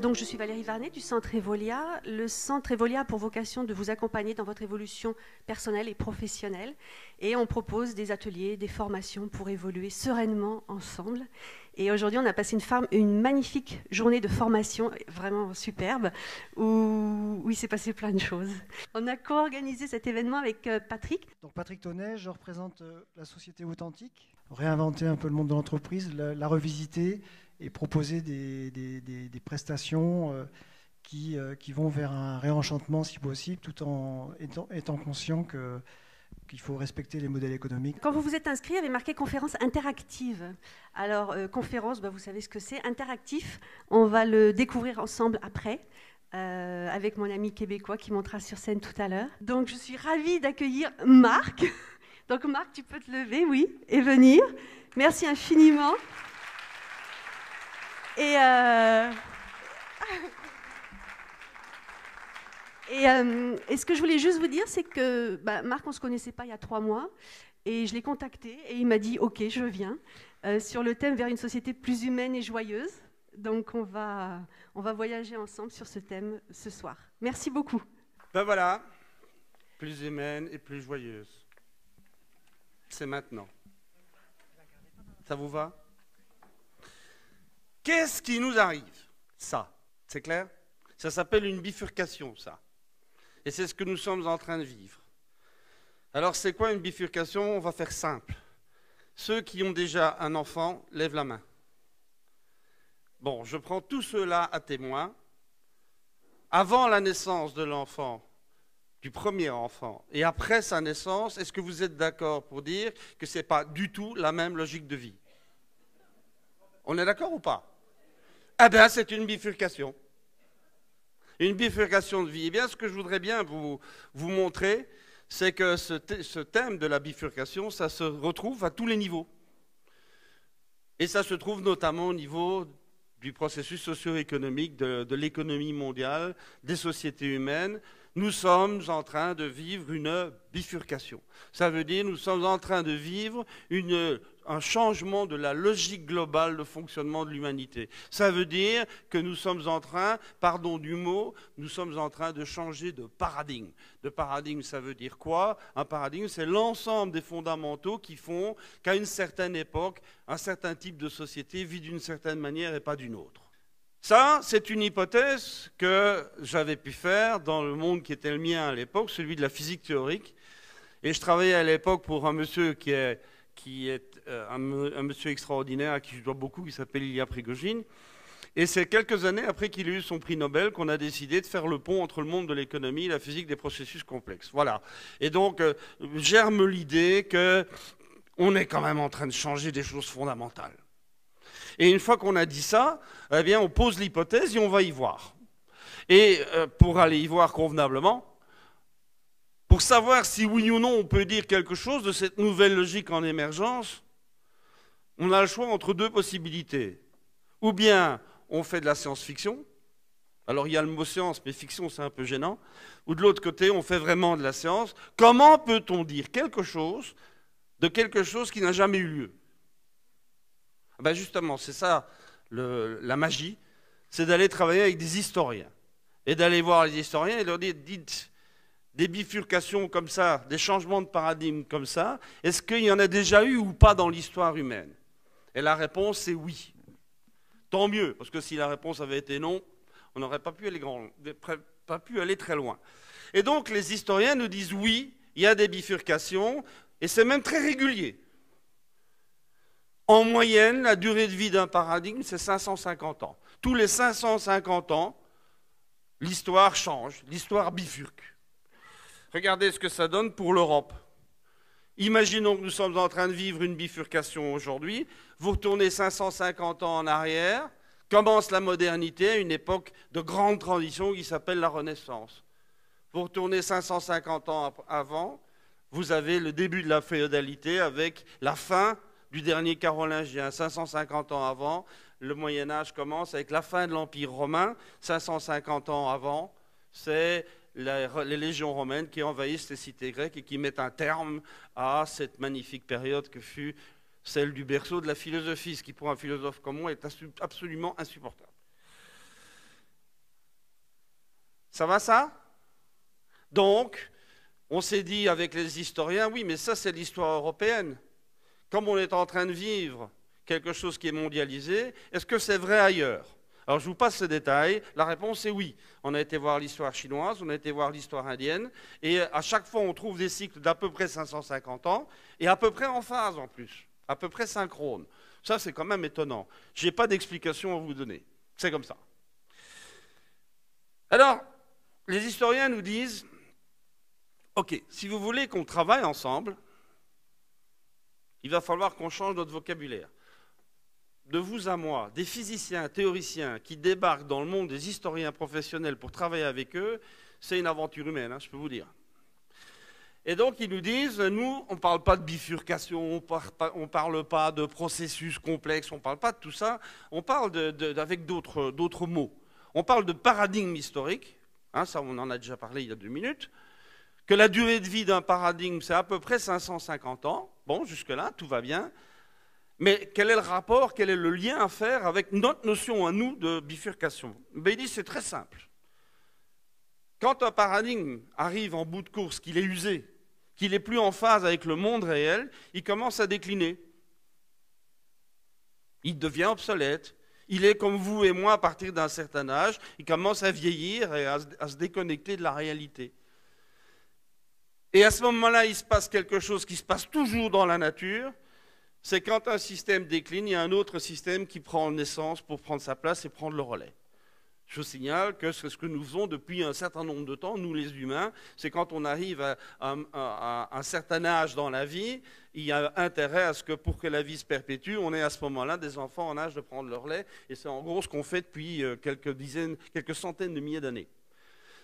Donc, je suis Valérie Varnet du Centre Evolia. Le Centre Evolia a pour vocation de vous accompagner dans votre évolution personnelle et professionnelle. Et on propose des ateliers, des formations pour évoluer sereinement ensemble. Et aujourd'hui, on a passé une magnifique journée de formation, vraiment superbe, où il s'est passé plein de choses. On a co-organisé cet événement avec Patrick. Donc Patrick Tonnet, je représente la société authentique. Réinventer un peu le monde de l'entreprise, la revisiter et proposer des prestations qui vont vers un réenchantement si possible, tout en étant conscient qu'il faut respecter les modèles économiques. Quand vous vous êtes inscrit, il y avait marqué conférence interactive. Alors, conférence, vous savez ce que c'est. Interactif, on va le découvrir ensemble après, avec mon ami québécois qui montera sur scène tout à l'heure. Donc, je suis ravie d'accueillir Marc. Donc, Marc, tu peux te lever, oui, et venir. Merci infiniment. Et ce que je voulais juste vous dire, c'est que Marc, on ne se connaissait pas il y a 3 mois, et je l'ai contacté, et il m'a dit « Ok, je viens », sur le thème « Vers une société plus humaine et joyeuse ». Donc on va voyager ensemble sur ce thème ce soir. Merci beaucoup. Ben voilà, plus humaine et plus joyeuse. C'est maintenant. Ça vous va? Qu'est-ce qui nous arrive? Ça, c'est clair? Ça s'appelle une bifurcation, ça. Et c'est ce que nous sommes en train de vivre. Alors, c'est quoi une bifurcation? On va faire simple. Ceux qui ont déjà un enfant, lèvent la main. Bon, je prends tous ceux-là à témoin. Avant la naissance de l'enfant, du premier enfant, et après sa naissance, est-ce que vous êtes d'accord pour dire que ce n'est pas du tout la même logique de vie? On est d'accord ou pas? Eh bien, c'est une bifurcation. Une bifurcation de vie. Eh bien, ce que je voudrais bien vous montrer, c'est que ce thème de la bifurcation, ça se retrouve à tous les niveaux. Et ça se trouve notamment au niveau du processus socio-économique, de l'économie mondiale, des sociétés humaines. Nous sommes en train de vivre une bifurcation. Ça veut dire que nous sommes en train de vivre un changement de la logique globale de fonctionnement de l'humanité. Ça veut dire que nous sommes en train, pardon du mot, nous sommes en train de changer de paradigme. De paradigme, ça veut dire quoi? Un paradigme, c'est l'ensemble des fondamentaux qui font qu'à une certaine époque, un certain type de société vit d'une certaine manière et pas d'une autre. Ça, c'est une hypothèse que j'avais pu faire dans le monde qui était le mien à l'époque, celui de la physique théorique. Et je travaillais à l'époque pour un monsieur qui est un monsieur extraordinaire à qui je dois beaucoup, qui s'appelle Ilya Prigogine. Et c'est quelques années après qu'il ait eu son prix Nobel qu'on a décidé de faire le pont entre le monde de l'économie et la physique des processus complexes. Voilà. Et donc, germe l'idée qu'on est quand même en train de changer des choses fondamentales. Et une fois qu'on a dit ça, eh bien, on pose l'hypothèse et on va y voir. Et pour aller y voir convenablement, pour savoir si oui ou non on peut dire quelque chose de cette nouvelle logique en émergence, on a le choix entre 2 possibilités. Ou bien on fait de la science-fiction, alors il y a le mot science, mais fiction c'est un peu gênant, ou de l'autre côté on fait vraiment de la science. Comment peut-on dire quelque chose de quelque chose qui n'a jamais eu lieu? Ben justement, c'est ça la magie, c'est d'aller travailler avec des historiens et d'aller voir les historiens et leur dire, dites des bifurcations comme ça, des changements de paradigme comme ça, est-ce qu'il y en a déjà eu ou pas dans l'histoire humaine? Et la réponse est oui. Tant mieux, parce que si la réponse avait été non, on n'aurait pas pu aller très loin. Et donc les historiens nous disent oui, il y a des bifurcations, et c'est même très régulier. En moyenne, la durée de vie d'un paradigme, c'est 550 ans. Tous les 550 ans, l'histoire change, l'histoire bifurque. Regardez ce que ça donne pour l'Europe. Imaginons que nous sommes en train de vivre une bifurcation aujourd'hui. Vous retournez 550 ans en arrière, commence la modernité, une époque de grande transition qui s'appelle la Renaissance. Vous retournez 550 ans avant, vous avez le début de la féodalité avec la fin du dernier carolingien. 550 ans avant, le Moyen-Âge commence avec la fin de l'Empire romain. 550 ans avant, c'est les légions romaines qui envahissent les cités grecques et qui mettent un terme à cette magnifique période que fut celle du berceau de la philosophie, ce qui pour un philosophe comme moi est absolument insupportable. Ça va ça? Donc, on s'est dit avec les historiens, oui, mais ça c'est l'histoire européenne. Comme on est en train de vivre quelque chose qui est mondialisé, est-ce que c'est vrai ailleurs? Alors je vous passe ces détails, la réponse est oui. On a été voir l'histoire chinoise, on a été voir l'histoire indienne, et à chaque fois on trouve des cycles d'à peu près 550 ans, et à peu près en phase en plus, à peu près synchrone. Ça c'est quand même étonnant. Je n'ai pas d'explication à vous donner, c'est comme ça. Alors, les historiens nous disent, ok, si vous voulez qu'on travaille ensemble, il va falloir qu'on change notre vocabulaire. De vous à moi, des physiciens, théoriciens qui débarquent dans le monde des historiens professionnels pour travailler avec eux, c'est une aventure humaine, hein, je peux vous dire. Et donc ils nous disent, nous, on ne parle pas de bifurcation, on ne parle pas de processus complexes, on ne parle pas de tout ça, on parle avec d'autres mots. On parle de paradigme historique, hein, ça on en a déjà parlé il y a 2 minutes, que la durée de vie d'un paradigme, c'est à peu près 550 ans. Bon, jusque-là, tout va bien. Mais quel est le rapport, quel est le lien à faire avec notre notion à nous de bifurcation? Ben, il dit c'est très simple. Quand un paradigme arrive en bout de course, qu'il est usé, qu'il n'est plus en phase avec le monde réel, il commence à décliner. Il devient obsolète. Il est comme vous et moi à partir d'un certain âge, il commence à vieillir et à se déconnecter de la réalité. Et à ce moment-là, il se passe quelque chose qui se passe toujours dans la nature, c'est quand un système décline, il y a un autre système qui prend naissance pour prendre sa place et prendre le relais. Je vous signale que c'est ce que nous faisons depuis un certain nombre de temps, nous les humains, c'est quand on arrive à un certain âge dans la vie, il y a intérêt à ce que pour que la vie se perpétue, on ait à ce moment-là des enfants en âge de prendre le relais, et c'est en gros ce qu'on fait depuis quelques centaines de milliers d'années.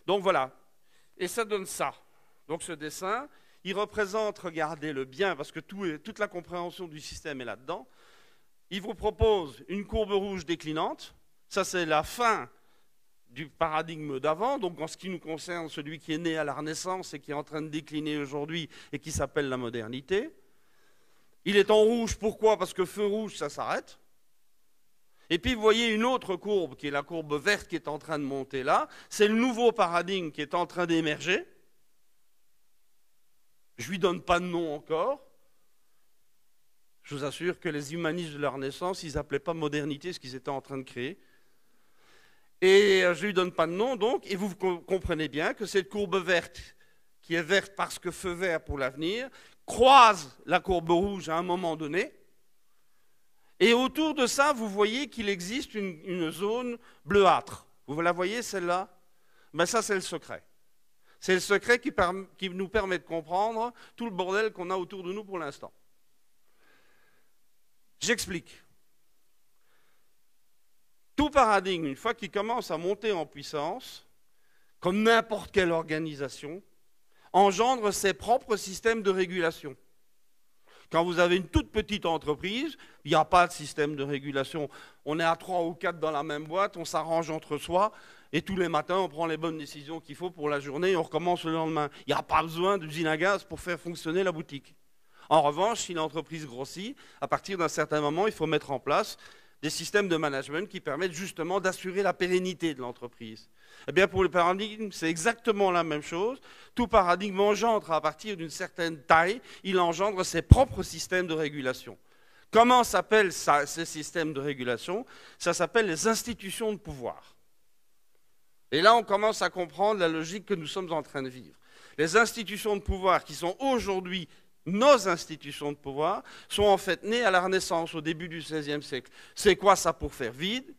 Donc voilà, et ça donne ça. Donc ce dessin, il représente, regardez le bien, parce que toute la compréhension du système est là-dedans. Il vous propose une courbe rouge déclinante. Ça, c'est la fin du paradigme d'avant. Donc en ce qui nous concerne, celui qui est né à la Renaissance et qui est en train de décliner aujourd'hui et qui s'appelle la modernité. Il est en rouge, pourquoi? Parce que feu rouge, ça s'arrête. Et puis vous voyez une autre courbe, qui est la courbe verte qui est en train de monter là. C'est le nouveau paradigme qui est en train d'émerger. Je ne lui donne pas de nom encore. Je vous assure que les humanistes de la Renaissance, ils n'appelaient pas modernité ce qu'ils étaient en train de créer. Et je ne lui donne pas de nom, donc, et vous comprenez bien que cette courbe verte, qui est verte parce que feu vert pour l'avenir, croise la courbe rouge à un moment donné. Et autour de ça, vous voyez qu'il existe une zone bleuâtre. Vous la voyez, celle-là? Ben ça, c'est le secret. C'est le secret qui nous permet de comprendre tout le bordel qu'on a autour de nous pour l'instant. J'explique. Tout paradigme, une fois qu'il commence à monter en puissance, comme n'importe quelle organisation, engendre ses propres systèmes de régulation. Quand vous avez une toute petite entreprise, il n'y a pas de système de régulation. On est à 3 ou 4 dans la même boîte, on s'arrange entre soi, et tous les matins, on prend les bonnes décisions qu'il faut pour la journée et on recommence le lendemain. Il n'y a pas besoin d'usine à gaz pour faire fonctionner la boutique. En revanche, si l'entreprise grossit, à partir d'un certain moment, il faut mettre en place des systèmes de management qui permettent justement d'assurer la pérennité de l'entreprise. Eh bien, pour le paradigme, c'est exactement la même chose. Tout paradigme engendre, à partir d'une certaine taille, il engendre ses propres systèmes de régulation. Comment s'appellent ces systèmes de régulation? Ça s'appelle les institutions de pouvoir. Et là, on commence à comprendre la logique que nous sommes en train de vivre. Les institutions de pouvoir qui sont aujourd'hui nos institutions de pouvoir sont en fait nées à la Renaissance, au début du XVIe siècle. C'est quoi ça? Pour faire vivre,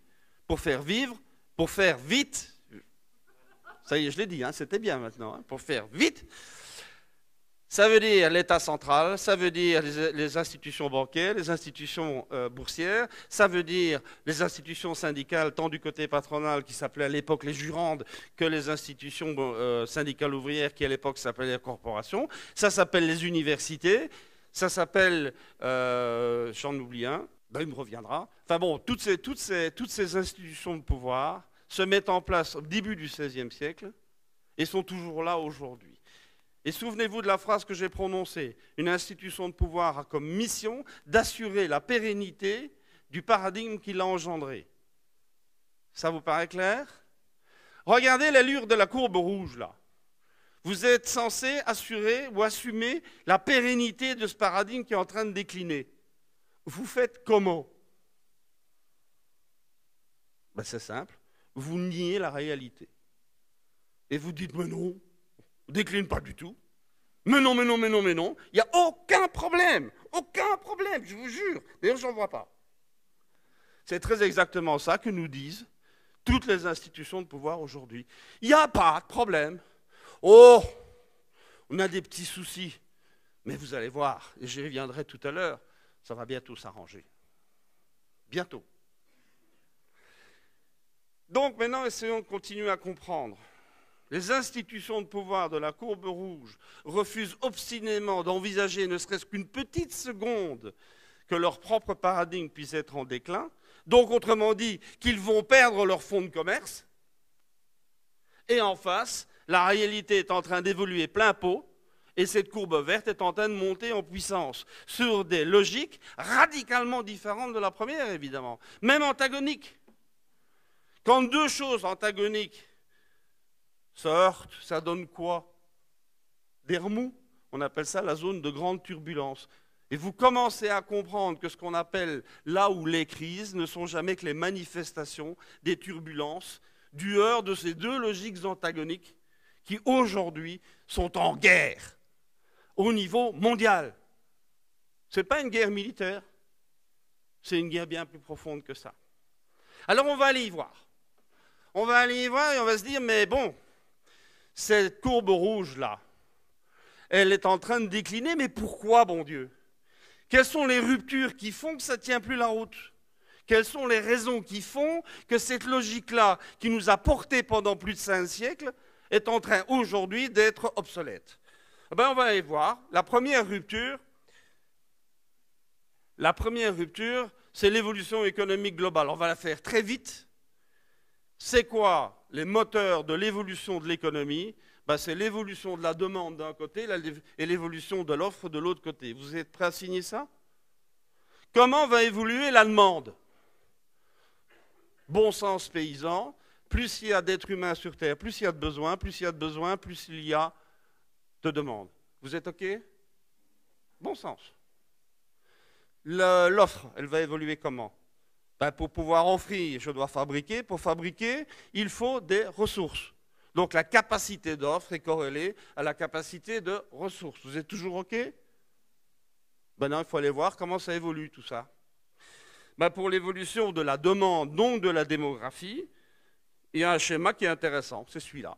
pour faire vite. Ça y est, je l'ai dit, hein, c'était bien maintenant. Hein, pour faire vite. Ça veut dire l'État central, ça veut dire les institutions bancaires, les institutions boursières, ça veut dire les institutions syndicales, tant du côté patronal qui s'appelait à l'époque les jurandes, que les institutions syndicales ouvrières qui à l'époque s'appelaient les corporations. Ça s'appelle les universités, ça s'appelle, j'en oublie un, ben, il me reviendra. Enfin bon, toutes ces institutions de pouvoir se mettent en place au début du XVIe siècle et sont toujours là aujourd'hui. Et souvenez-vous de la phrase que j'ai prononcée. Une institution de pouvoir a comme mission d'assurer la pérennité du paradigme qui l'a engendré. Ça vous paraît clair? Regardez l'allure de la courbe rouge, là. Vous êtes censé assurer ou assumer la pérennité de ce paradigme qui est en train de décliner. Vous faites comment? Ben, c'est simple. Vous niez la réalité. Et vous dites, mais non, on ne décline pas du tout. Mais non, mais non, mais non, mais non. Il n'y a aucun problème. Aucun problème, je vous jure. D'ailleurs, je n'en vois pas. C'est très exactement ça que nous disent toutes les institutions de pouvoir aujourd'hui. Il n'y a pas de problème. Oh, on a des petits soucis. Mais vous allez voir, et j'y reviendrai tout à l'heure, ça va bientôt s'arranger. Bientôt. Donc maintenant, essayons de continuer à comprendre. Les institutions de pouvoir de la courbe rouge refusent obstinément d'envisager ne serait-ce qu'une petite seconde que leur propre paradigme puisse être en déclin. Donc, autrement dit, qu'ils vont perdre leur fonds de commerce. Et en face, la réalité est en train d'évoluer plein pot, et cette courbe verte est en train de monter en puissance sur des logiques radicalement différentes de la première, évidemment, même antagoniques. Quand deux choses antagoniques se heurtent, ça donne quoi? Des remous. On appelle ça la zone de grande turbulence. Et vous commencez à comprendre que ce qu'on appelle là où les crises ne sont jamais que les manifestations des turbulences, du heurt de ces deux logiques antagoniques qui aujourd'hui sont en guerre au niveau mondial. Ce n'est pas une guerre militaire, c'est une guerre bien plus profonde que ça. Alors on va aller y voir. On va aller y voir et on va se dire, mais bon, cette courbe rouge-là, elle est en train de décliner, mais pourquoi, bon Dieu? Quelles sont les ruptures qui font que ça ne tient plus la route? Quelles sont les raisons qui font que cette logique-là, qui nous a portés pendant plus de 5 siècles, est en train aujourd'hui d'être obsolète? Ben, on va aller voir. La première rupture, c'est l'évolution économique globale. On va la faire très vite. C'est quoi les moteurs de l'évolution de l'économie? Ben, c'est l'évolution de la demande d'un côté et l'évolution de l'offre de l'autre côté. Vous êtes prêts à signer ça? Comment va évoluer la demande? Bon sens paysan, plus il y a d'êtres humains sur Terre, plus il y a de besoins, plus il y a de besoins, plus il y a de demandes. Vous êtes OK? Bon sens. L'offre, elle va évoluer comment? Ben, pour pouvoir offrir, je dois fabriquer. Pour fabriquer, il faut des ressources. Donc la capacité d'offre est corrélée à la capacité de ressources. Vous êtes toujours OK? Ben non, il faut aller voir comment ça évolue tout ça. Ben pour l'évolution de la demande, donc de la démographie, il y a un schéma qui est intéressant, c'est celui-là.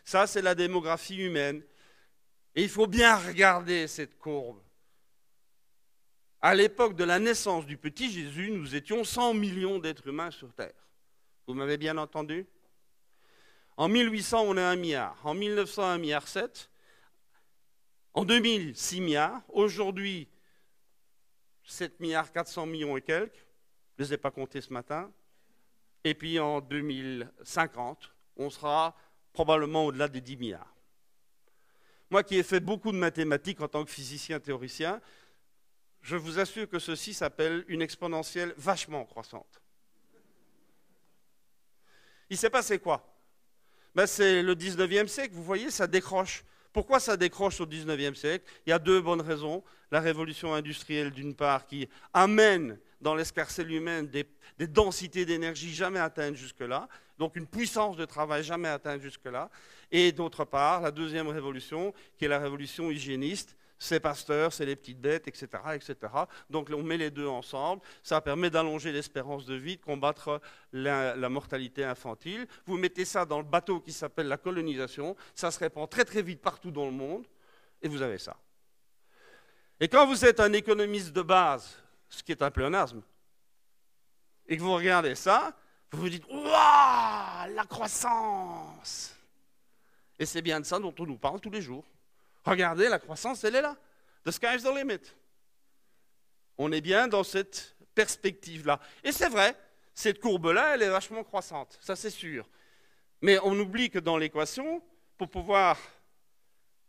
Ça, c'est la démographie humaine. Et il faut bien regarder cette courbe. À l'époque de la naissance du petit Jésus, nous étions 100 millions d'êtres humains sur Terre. Vous m'avez bien entendu? En 1800, on est 1 milliard. En 1900, 1,7 milliard. En 2000, 6 milliards. Aujourd'hui, 7 milliards 400 millions et quelques. Je ne les ai pas comptés ce matin. Et puis en 2050, on sera probablement au-delà des 10 milliards. Moi qui ai fait beaucoup de mathématiques en tant que physicien théoricien, je vous assure que ceci s'appelle une exponentielle vachement croissante. Il s'est passé quoi? Ben, c'est le 19e siècle, vous voyez, ça décroche. Pourquoi ça décroche au 19e siècle? Il y a deux bonnes raisons. La révolution industrielle, d'une part, qui amène dans l'escarcelle humaine des densités d'énergie jamais atteintes jusque-là, donc une puissance de travail jamais atteinte jusque-là. Et d'autre part, la deuxième révolution, qui est la révolution hygiéniste, c'est Pasteur, c'est les petites bêtes, etc., etc. Donc on met les deux ensemble, ça permet d'allonger l'espérance de vie, de combattre la mortalité infantile. Vous mettez ça dans le bateau qui s'appelle la colonisation, ça se répand très très vite partout dans le monde, et vous avez ça. Et quand vous êtes un économiste de base, ce qui est un pléonasme, et que vous regardez ça, vous vous dites « Waouh, la croissance !» Et c'est bien de ça dont on nous parle tous les jours. Regardez, la croissance, elle est là. The sky's the limit. On est bien dans cette perspective-là. Et c'est vrai, cette courbe-là, elle est vachement croissante, ça c'est sûr. Mais on oublie que dans l'équation, pour pouvoir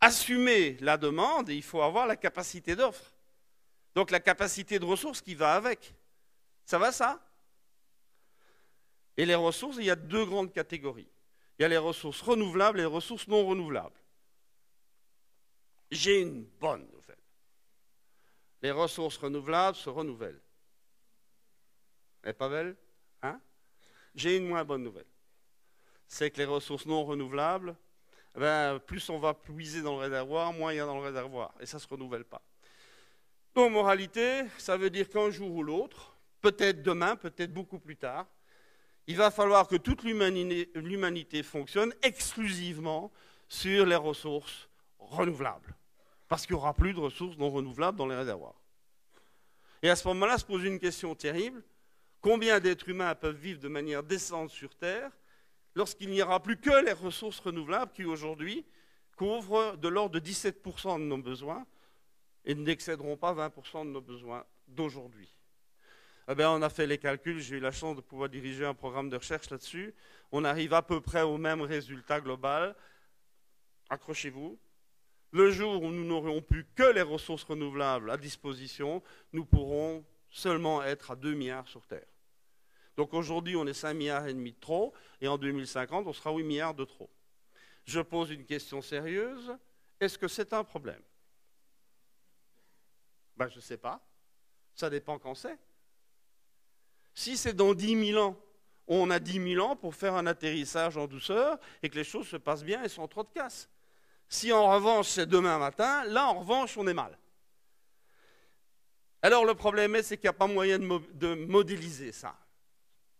assumer la demande, il faut avoir la capacité d'offre. Donc la capacité de ressources qui va avec. Ça va ça? Et les ressources, il y a deux grandes catégories. Il y a les ressources renouvelables et les ressources non renouvelables. J'ai une bonne nouvelle. Les ressources renouvelables se renouvellent. Elle n'est pas belle? Hein? J'ai une moins bonne nouvelle. C'est que les ressources non renouvelables, plus on va puiser dans le réservoir, moins il y a dans le réservoir. Et ça ne se renouvelle pas. Donc, moralité, ça veut dire qu'un jour ou l'autre, peut-être demain, peut-être beaucoup plus tard, il va falloir que toute l'humanité fonctionne exclusivement sur les ressources renouvelables. Parce qu'il n'y aura plus de ressources non renouvelables dans les réservoirs. Et à ce moment-là, se pose une question terrible. Combien d'êtres humains peuvent vivre de manière décente sur Terre lorsqu'il n'y aura plus que les ressources renouvelables qui, aujourd'hui, couvrent de l'ordre de 17% de nos besoins et n'excéderont pas 20% de nos besoins d'aujourd'hui? On a fait les calculs, j'ai eu la chance de pouvoir diriger un programme de recherche là-dessus. On arrive à peu près au même résultat global. Accrochez-vous. Le jour où nous n'aurons plus que les ressources renouvelables à disposition, nous pourrons seulement être à 2 milliards sur Terre. Donc aujourd'hui, on est 5,5 milliards de trop, et en 2050, on sera 8 milliards de trop. Je pose une question sérieuse. Est-ce que c'est un problème? Je ne sais pas. Ça dépend quand c'est. Si c'est dans 10 000 ans, on a 10 000 ans pour faire un atterrissage en douceur et que les choses se passent bien et sans trop de casse. Si en revanche c'est demain matin, là en revanche on est mal. Alors le problème c'est qu'il n'y a pas moyen de modéliser ça.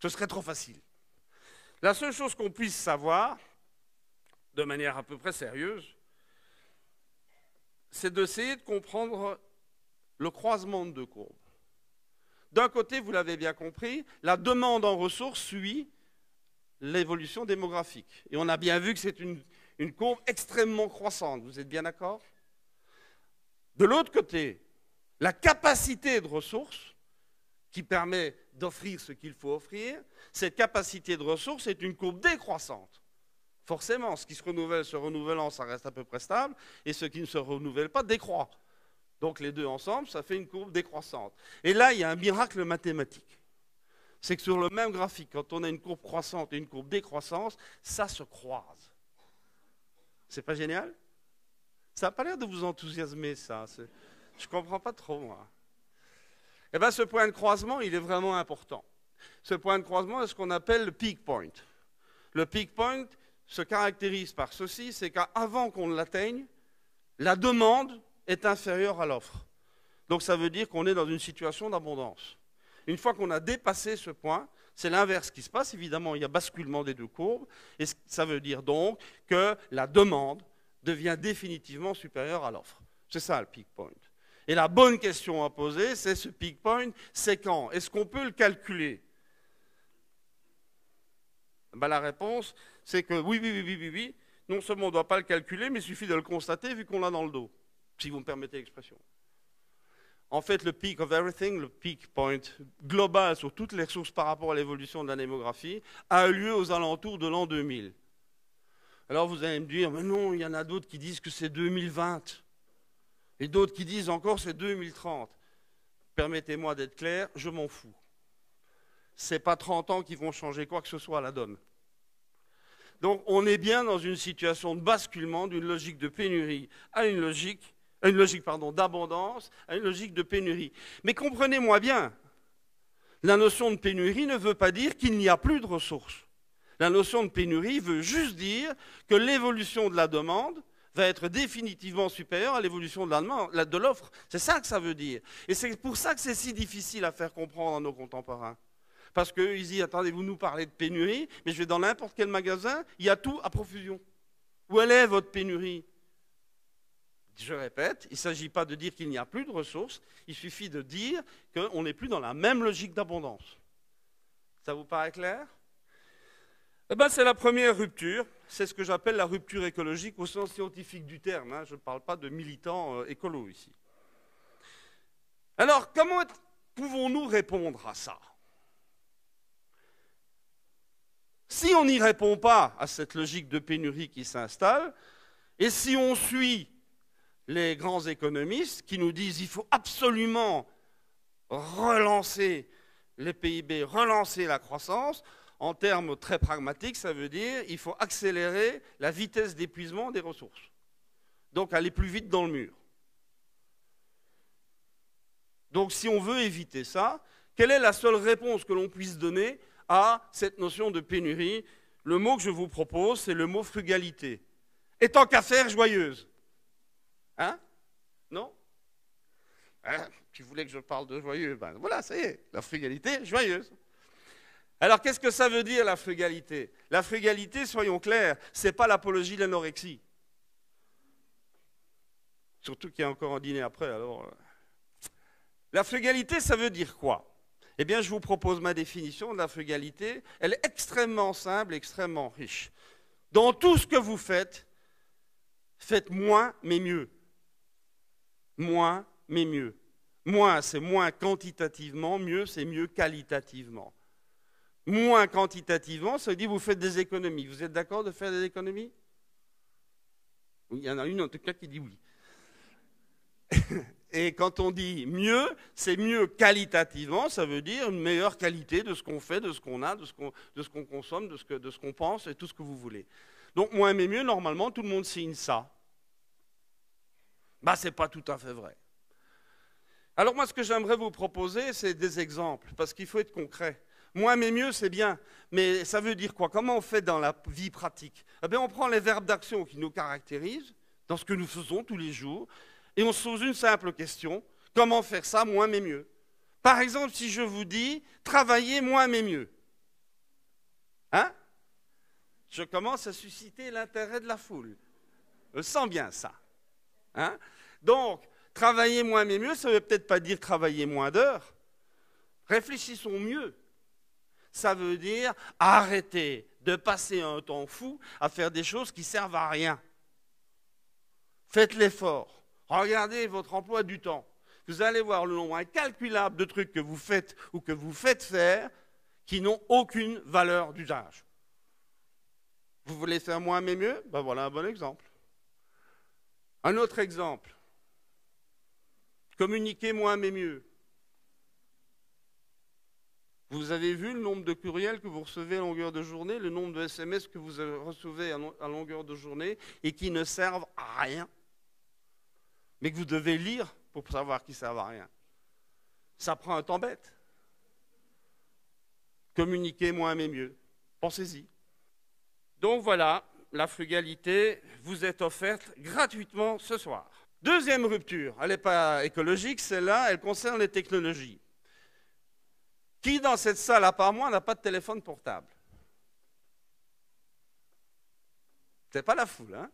Ce serait trop facile. La seule chose qu'on puisse savoir, de manière à peu près sérieuse, c'est d'essayer de comprendre le croisement de deux courbes. D'un côté, vous l'avez bien compris, la demande en ressources suit l'évolution démographique. Et on a bien vu que c'est une courbe extrêmement croissante. Vous êtes bien d'accord? De l'autre côté, la capacité de ressources qui permet d'offrir ce qu'il faut offrir, cette capacité de ressources est une courbe décroissante. Forcément, ce qui se renouvelant, ça reste à peu près stable, et ce qui ne se renouvelle pas décroît. Donc les deux ensemble, ça fait une courbe décroissante. Et là, il y a un miracle mathématique. C'est que sur le même graphique, quand on a une courbe croissante et une courbe décroissance, ça se croise. C'est pas génial? Ça n'a pas l'air de vous enthousiasmer, ça. Je ne comprends pas trop, moi. Eh bien, ce point de croisement, il est vraiment important. Ce point de croisement est ce qu'on appelle le peak point. Le peak point se caractérise par ceci, c'est qu'avant qu'on l'atteigne, la demande est inférieure à l'offre. Donc ça veut dire qu'on est dans une situation d'abondance. Une fois qu'on a dépassé ce point, c'est l'inverse qui se passe. Évidemment, il y a basculement des deux courbes. Et ça veut dire donc que la demande devient définitivement supérieure à l'offre. C'est ça le peak point. Et la bonne question à poser, c'est ce peak point, c'est quand? Est-ce qu'on peut le calculer? La réponse, c'est que oui. Non seulement on ne doit pas le calculer, mais il suffit de le constater vu qu'on l'a dans le dos, si vous me permettez l'expression. En fait, le peak of everything, le peak point global sur toutes les ressources par rapport à l'évolution de la démographie, a eu lieu aux alentours de l'an 2000. Alors vous allez me dire, mais non, il y en a d'autres qui disent que c'est 2020, et d'autres qui disent encore c'est 2030. Permettez-moi d'être clair, je m'en fous. Ce n'est pas 30 ans qui vont changer quoi que ce soit à la donne. Donc on est bien dans une situation de basculement d'une logique de pénurie à une logique d'abondance, à une logique de pénurie. Mais comprenez-moi bien, la notion de pénurie ne veut pas dire qu'il n'y a plus de ressources. La notion de pénurie veut juste dire que l'évolution de la demande va être définitivement supérieure à l'évolution de l'offre. C'est ça que ça veut dire. Et c'est pour ça que c'est si difficile à faire comprendre à nos contemporains. Parce qu'eux, ils disent, attendez, vous nous parlez de pénurie, mais je vais dans n'importe quel magasin, il y a tout à profusion. Où elle est votre pénurie? Je répète, il ne s'agit pas de dire qu'il n'y a plus de ressources, il suffit de dire qu'on n'est plus dans la même logique d'abondance. Ça vous paraît clair? C'est la première rupture, c'est ce que j'appelle la rupture écologique au sens scientifique du terme, je ne parle pas de militants écolos ici. Alors, comment pouvons-nous répondre à ça? Si on n'y répond pas à cette logique de pénurie qui s'installe, et si on suit les grands économistes qui nous disent qu'il faut absolument relancer les PIB, relancer la croissance, En termes très pragmatiques, ça veut dire qu'il faut accélérer la vitesse d'épuisement des ressources. Donc aller plus vite dans le mur. Donc si on veut éviter ça, quelle est la seule réponse que l'on puisse donner à cette notion de pénurie? Le mot que je vous propose, c'est le mot frugalité. Et tant qu'à faire, joyeuse. Hein? Non? Hein? Tu voulais que je parle de joyeux? Ben voilà, ça y est, la frugalité joyeuse. Alors qu'est-ce que ça veut dire la frugalité? La frugalité, soyons clairs, ce n'est pas l'apologie de l'anorexie. Surtout qu'il y a encore un dîner après, alors... La frugalité, ça veut dire quoi? Eh bien, je vous propose ma définition de la frugalité. Elle est extrêmement simple, extrêmement riche. Dans tout ce que vous faites, faites moins mais mieux. Moins mais mieux. Moins, c'est moins quantitativement, mieux, c'est mieux qualitativement. Moins quantitativement, ça veut dire que vous faites des économies. Vous êtes d'accord de faire des économies? Oui, il y en a une en tout cas qui dit oui. Et quand on dit mieux, c'est mieux qualitativement, ça veut dire une meilleure qualité de ce qu'on fait, de ce qu'on a, de ce qu'on consomme, de ce qu'on pense et tout ce que vous voulez. Donc moins mais mieux, normalement, tout le monde signe ça. Ce n'est pas tout à fait vrai. Alors moi, ce que j'aimerais vous proposer, c'est des exemples, parce qu'il faut être concret. Moins mais mieux, c'est bien, mais ça veut dire quoi? Comment on fait dans la vie pratique? Eh bien, on prend les verbes d'action qui nous caractérisent, dans ce que nous faisons tous les jours, et on se pose une simple question, comment faire ça moins mais mieux? Par exemple, si je vous dis travailler moins mais mieux, hein? Je commence à susciter l'intérêt de la foule. Je sens bien ça. Hein? Donc, travailler moins mais mieux, ça ne veut peut-être pas dire travailler moins d'heures. Réfléchissons mieux. Ça veut dire arrêter de passer un temps fou à faire des choses qui ne servent à rien. Faites l'effort. Regardez votre emploi du temps. Vous allez voir le nombre incalculable de trucs que vous faites ou que vous faites faire qui n'ont aucune valeur d'usage. Vous voulez faire moins mais mieux? Ben voilà un bon exemple. Un autre exemple. Communiquer moins mais mieux. Vous avez vu le nombre de courriels que vous recevez à longueur de journée, le nombre de SMS que vous recevez à longueur de journée et qui ne servent à rien, mais que vous devez lire pour savoir qu'ils ne servent à rien. Ça prend un temps bête. Communiquer moins mais mieux. Pensez-y. Donc voilà, la frugalité vous est offerte gratuitement ce soir. Deuxième rupture, elle n'est pas écologique, celle-là, elle concerne les technologies. Qui dans cette salle, à part moi, n'a pas de téléphone portable? C'est pas la foule, hein?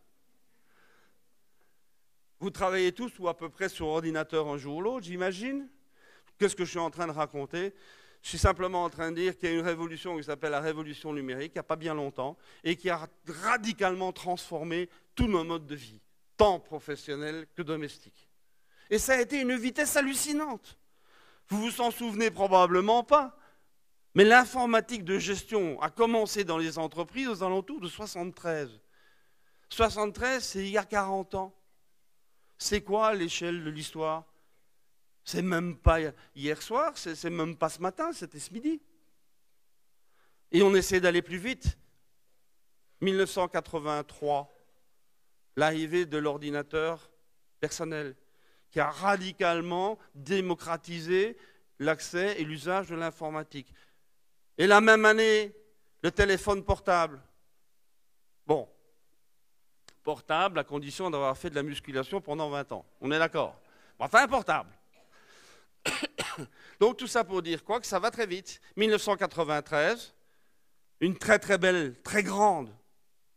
Vous travaillez tous ou à peu près sur ordinateur un jour ou l'autre, j'imagine. Qu'est-ce que je suis en train de raconter? Je suis simplement en train de dire qu'il y a une révolution qui s'appelle la révolution numérique, il n'y a pas bien longtemps, et qui a radicalement transformé tous nos modes de vie, tant professionnels que domestiques. Et ça a été une vitesse hallucinante. Vous vous en souvenez probablement pas, mais l'informatique de gestion a commencé dans les entreprises aux alentours de 73. 73, c'est il y a 40 ans. C'est quoi à l'échelle de l'histoire? C'est même pas hier soir, c'est même pas ce matin, c'était ce midi. Et on essaie d'aller plus vite. 1983, l'arrivée de l'ordinateur personnel, qui a radicalement démocratisé l'accès et l'usage de l'informatique. Et la même année, le téléphone portable. Bon, portable à condition d'avoir fait de la musculation pendant 20 ans. On est d'accord? Enfin, portable. Donc tout ça pour dire quoi? Que ça va très vite. 1993, une très très belle, très grande,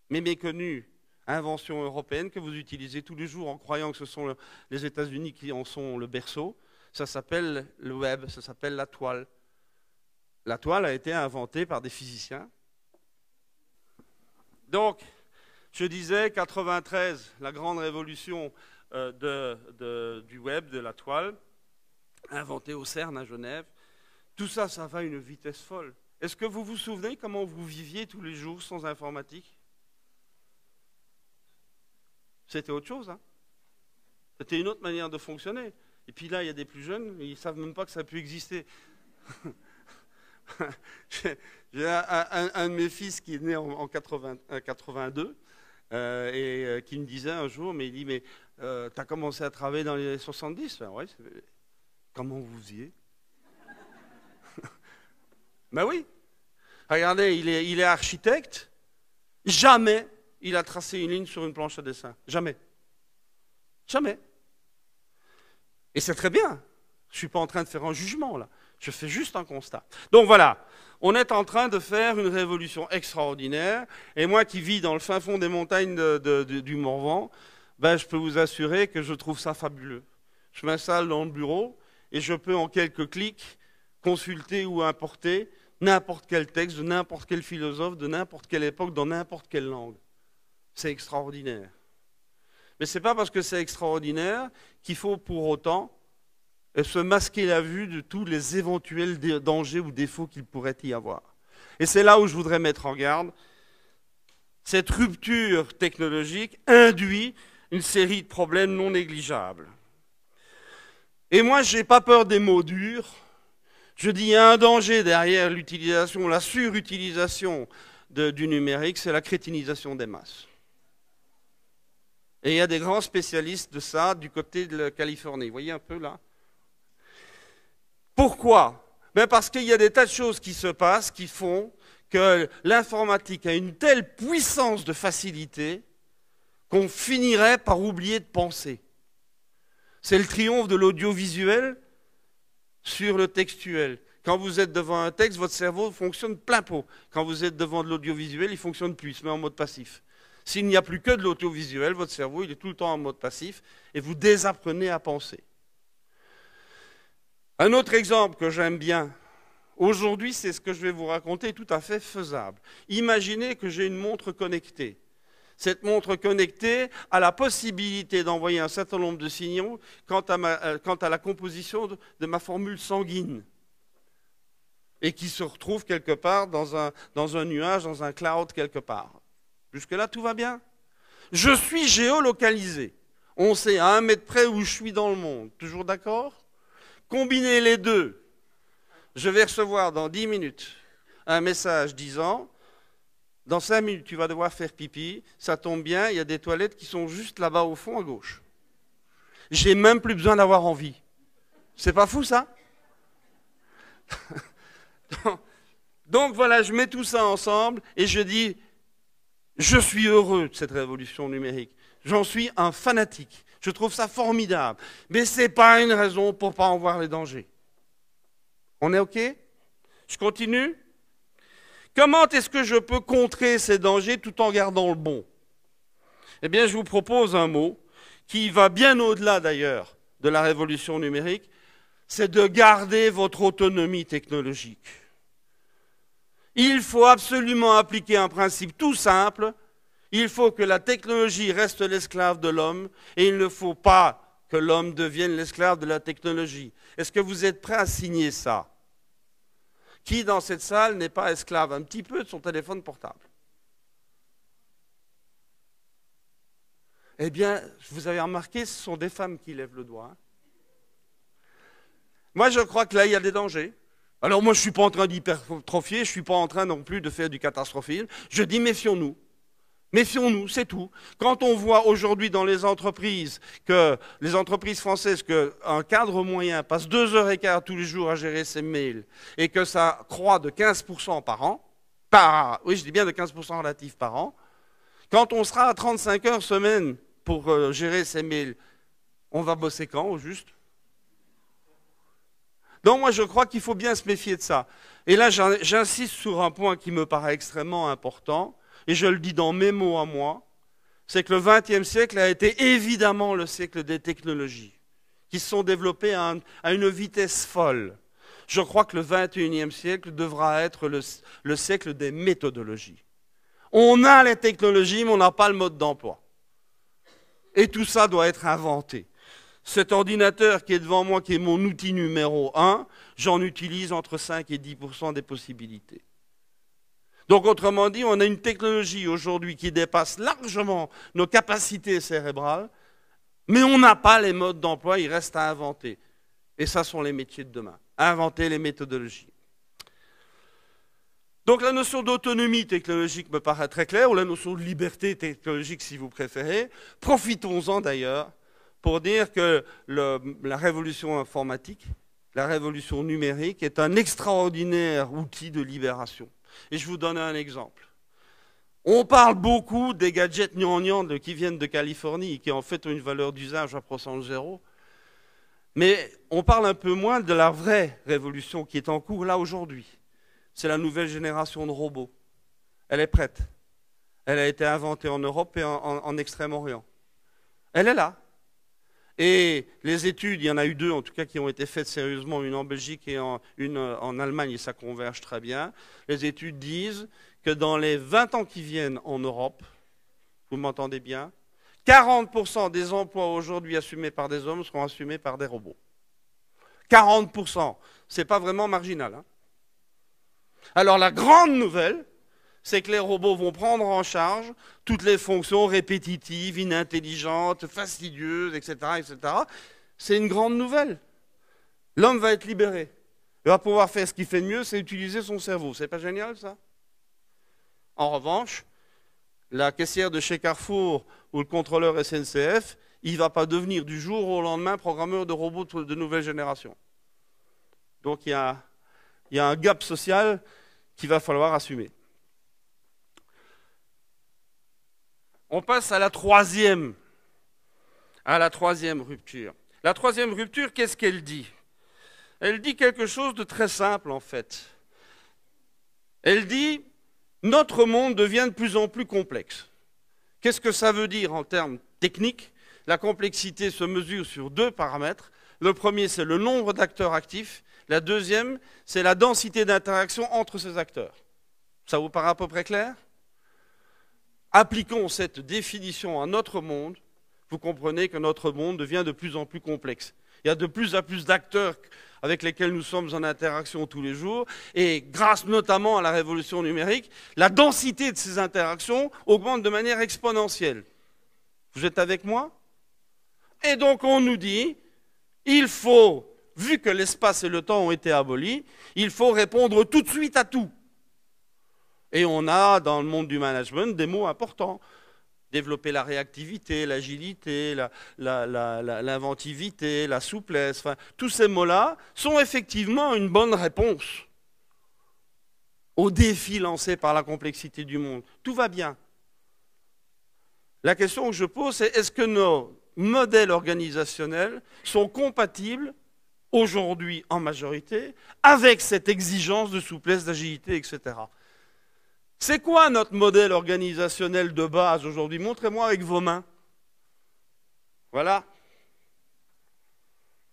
mais méconnue invention européenne que vous utilisez tous les jours en croyant que ce sont les États-Unis qui en sont le berceau. Ça s'appelle le web, ça s'appelle la toile. La toile a été inventée par des physiciens. Donc, je disais, 93, la grande révolution du web, de la toile, inventée au CERN à Genève. Tout ça, ça va à une vitesse folle. Est-ce que vous vous souvenez comment vous viviez tous les jours sans informatique? C'était autre chose, hein? C'était une autre manière de fonctionner. Et puis là, il y a des plus jeunes, ils ne savent même pas que ça a pu exister. J'ai un de mes fils qui est né en 82 qui me disait un jour, mais il dit, mais tu as commencé à travailler dans les 70? Ouais, comment vous faisiez? Ben oui. Regardez, il est architecte. Jamais il a tracé une ligne sur une planche à dessin. Jamais. Jamais. Et c'est très bien. Je ne suis pas en train de faire un jugement, là. Je fais juste un constat. Donc voilà, on est en train de faire une révolution extraordinaire. Et moi qui vis dans le fin fond des montagnes du Morvan, ben, je peux vous assurer que je trouve ça fabuleux. Je m'installe dans le bureau et je peux en quelques clics consulter ou importer n'importe quel texte de n'importe quel philosophe, de n'importe quelle époque, dans n'importe quelle langue. C'est extraordinaire. Mais ce n'est pas parce que c'est extraordinaire qu'il faut pour autant se masquer la vue de tous les éventuels dangers ou défauts qu'il pourrait y avoir. Et c'est là où je voudrais mettre en garde. Cette rupture technologique induit une série de problèmes non négligeables. Et moi, je n'ai pas peur des mots durs. Je dis qu'il y a un danger derrière l'utilisation, la surutilisation du numérique, c'est la crétinisation des masses. Et il y a des grands spécialistes de ça du côté de la Californie. Vous voyez un peu là? Pourquoi? Ben parce qu'il y a des tas de choses qui se passent qui font que l'informatique a une telle puissance de facilité qu'on finirait par oublier de penser. C'est le triomphe de l'audiovisuel sur le textuel. Quand vous êtes devant un texte, votre cerveau fonctionne plein pot. Quand vous êtes devant de l'audiovisuel, il fonctionne plus, il se met en mode passif. S'il n'y a plus que de l'audiovisuel, votre cerveau il est tout le temps en mode passif et vous désapprenez à penser. Un autre exemple que j'aime bien, aujourd'hui, c'est ce que je vais vous raconter, tout à fait faisable. Imaginez que j'ai une montre connectée. Cette montre connectée a la possibilité d'envoyer un certain nombre de signaux quant à la composition de ma formule sanguine et qui se retrouve quelque part dans un nuage, dans un cloud quelque part. Jusque-là, tout va bien. Je suis géolocalisé. On sait à 1 mètre près où je suis dans le monde. Toujours d'accord? Combinez les deux. Je vais recevoir dans 10 minutes un message disant « Dans 5 minutes, tu vas devoir faire pipi. Ça tombe bien, il y a des toilettes qui sont juste là-bas au fond à gauche. » J'ai même plus besoin d'avoir envie. C'est pas fou, ça? Donc voilà, je mets tout ça ensemble et je dis « Je suis heureux de cette révolution numérique. J'en suis un fanatique. Je trouve ça formidable. Mais ce n'est pas une raison pour ne pas en voir les dangers. » On est OK? Je continue? Comment est-ce que je peux contrer ces dangers tout en gardant le bon? Eh bien, je vous propose un mot qui va bien au-delà d'ailleurs de la révolution numérique, c'est de garder votre autonomie technologique. Il faut absolument appliquer un principe tout simple. Il faut que la technologie reste l'esclave de l'homme et il ne faut pas que l'homme devienne l'esclave de la technologie. Est-ce que vous êtes prêts à signer ça? Qui dans cette salle n'est pas esclave un petit peu de son téléphone portable? Eh bien, vous avez remarqué, ce sont des femmes qui lèvent le doigt. Hein. Moi, je crois que là, il y a des dangers. Alors moi, je ne suis pas en train d'hypertrophier, je ne suis pas en train non plus de faire du catastrophisme. Je dis méfions-nous. Méfions-nous, c'est tout. Quand on voit aujourd'hui dans les entreprises françaises, qu'un cadre moyen passe 2h15 tous les jours à gérer ses mails et que ça croît de 15% par an, oui, je dis bien de 15% relatif par an, quand on sera à 35 heures semaine pour gérer ses mails, on va bosser quand au juste? Donc moi je crois qu'il faut bien se méfier de ça. Et là j'insiste sur un point qui me paraît extrêmement important, et je le dis dans mes mots à moi, c'est que le XXe siècle a été évidemment le siècle des technologies, qui se sont développées à une vitesse folle. Je crois que le XXIe siècle devra être le siècle des méthodologies. On a les technologies, mais on n'a pas le mode d'emploi. Et tout ça doit être inventé. Cet ordinateur qui est devant moi, qui est mon outil numéro 1, j'en utilise entre 5 et 10% des possibilités. Donc autrement dit, on a une technologie aujourd'hui qui dépasse largement nos capacités cérébrales, mais on n'a pas les modes d'emploi, il reste à inventer. Et ça sont les métiers de demain, inventer les méthodologies. Donc la notion d'autonomie technologique me paraît très claire, ou la notion de liberté technologique si vous préférez. Profitons-en d'ailleurs pour dire que la révolution informatique, la révolution numérique est un extraordinaire outil de libération. Et je vous donne un exemple. On parle beaucoup des gadgets gnangnang qui viennent de Californie et qui en fait ont une valeur d'usage à % zéro. Mais on parle un peu moins de la vraie révolution qui est en cours là aujourd'hui. C'est la nouvelle génération de robots. Elle est prête. Elle a été inventée en Europe et en Extrême-Orient. Elle est là. Et les études, il y en a eu 2 en tout cas qui ont été faites sérieusement, une en Belgique et une en Allemagne, et ça converge très bien. Les études disent que dans les 20 ans qui viennent en Europe, vous m'entendez bien, 40% des emplois aujourd'hui assumés par des hommes seront assumés par des robots. 40%, ce n'est pas vraiment marginal. Hein. Alors la grande nouvelle, c'est que les robots vont prendre en charge toutes les fonctions répétitives, inintelligentes, fastidieuses, etc., etc. C'est une grande nouvelle. L'homme va être libéré. Il va pouvoir faire ce qu'il fait de mieux, c'est utiliser son cerveau. C'est pas génial, ça? En revanche, la caissière de chez Carrefour ou le contrôleur SNCF, il ne va pas devenir du jour au lendemain programmeur de robots de nouvelle génération. Donc il y a un gap social qu'il va falloir assumer. On passe à la troisième rupture. La troisième rupture, qu'est-ce qu'elle dit? Elle dit quelque chose de très simple en fait. Elle dit notre monde devient de plus en plus complexe. Qu'est-ce que ça veut dire en termes techniques? La complexité se mesure sur 2 paramètres. Le premier, c'est le nombre d'acteurs actifs. La deuxième, c'est la densité d'interaction entre ces acteurs. Ça vous paraît à peu près clair? Appliquons cette définition à notre monde, vous comprenez que notre monde devient de plus en plus complexe. Il y a de plus en plus d'acteurs avec lesquels nous sommes en interaction tous les jours, et grâce notamment à la révolution numérique, la densité de ces interactions augmente de manière exponentielle. Vous êtes avec moi? Et donc on nous dit, il faut, vu que l'espace et le temps ont été abolis, il faut répondre tout de suite à tout. Et on a, dans le monde du management, des mots importants. Développer la réactivité, l'agilité, l'inventivité, la souplesse. Enfin, tous ces mots-là sont effectivement une bonne réponse aux défis lancés par la complexité du monde. Tout va bien. La question que je pose, c'est est-ce que nos modèles organisationnels sont compatibles, aujourd'hui en majorité, avec cette exigence de souplesse, d'agilité, etc. C'est quoi notre modèle organisationnel de base aujourd'hui? Montrez-moi avec vos mains. Voilà.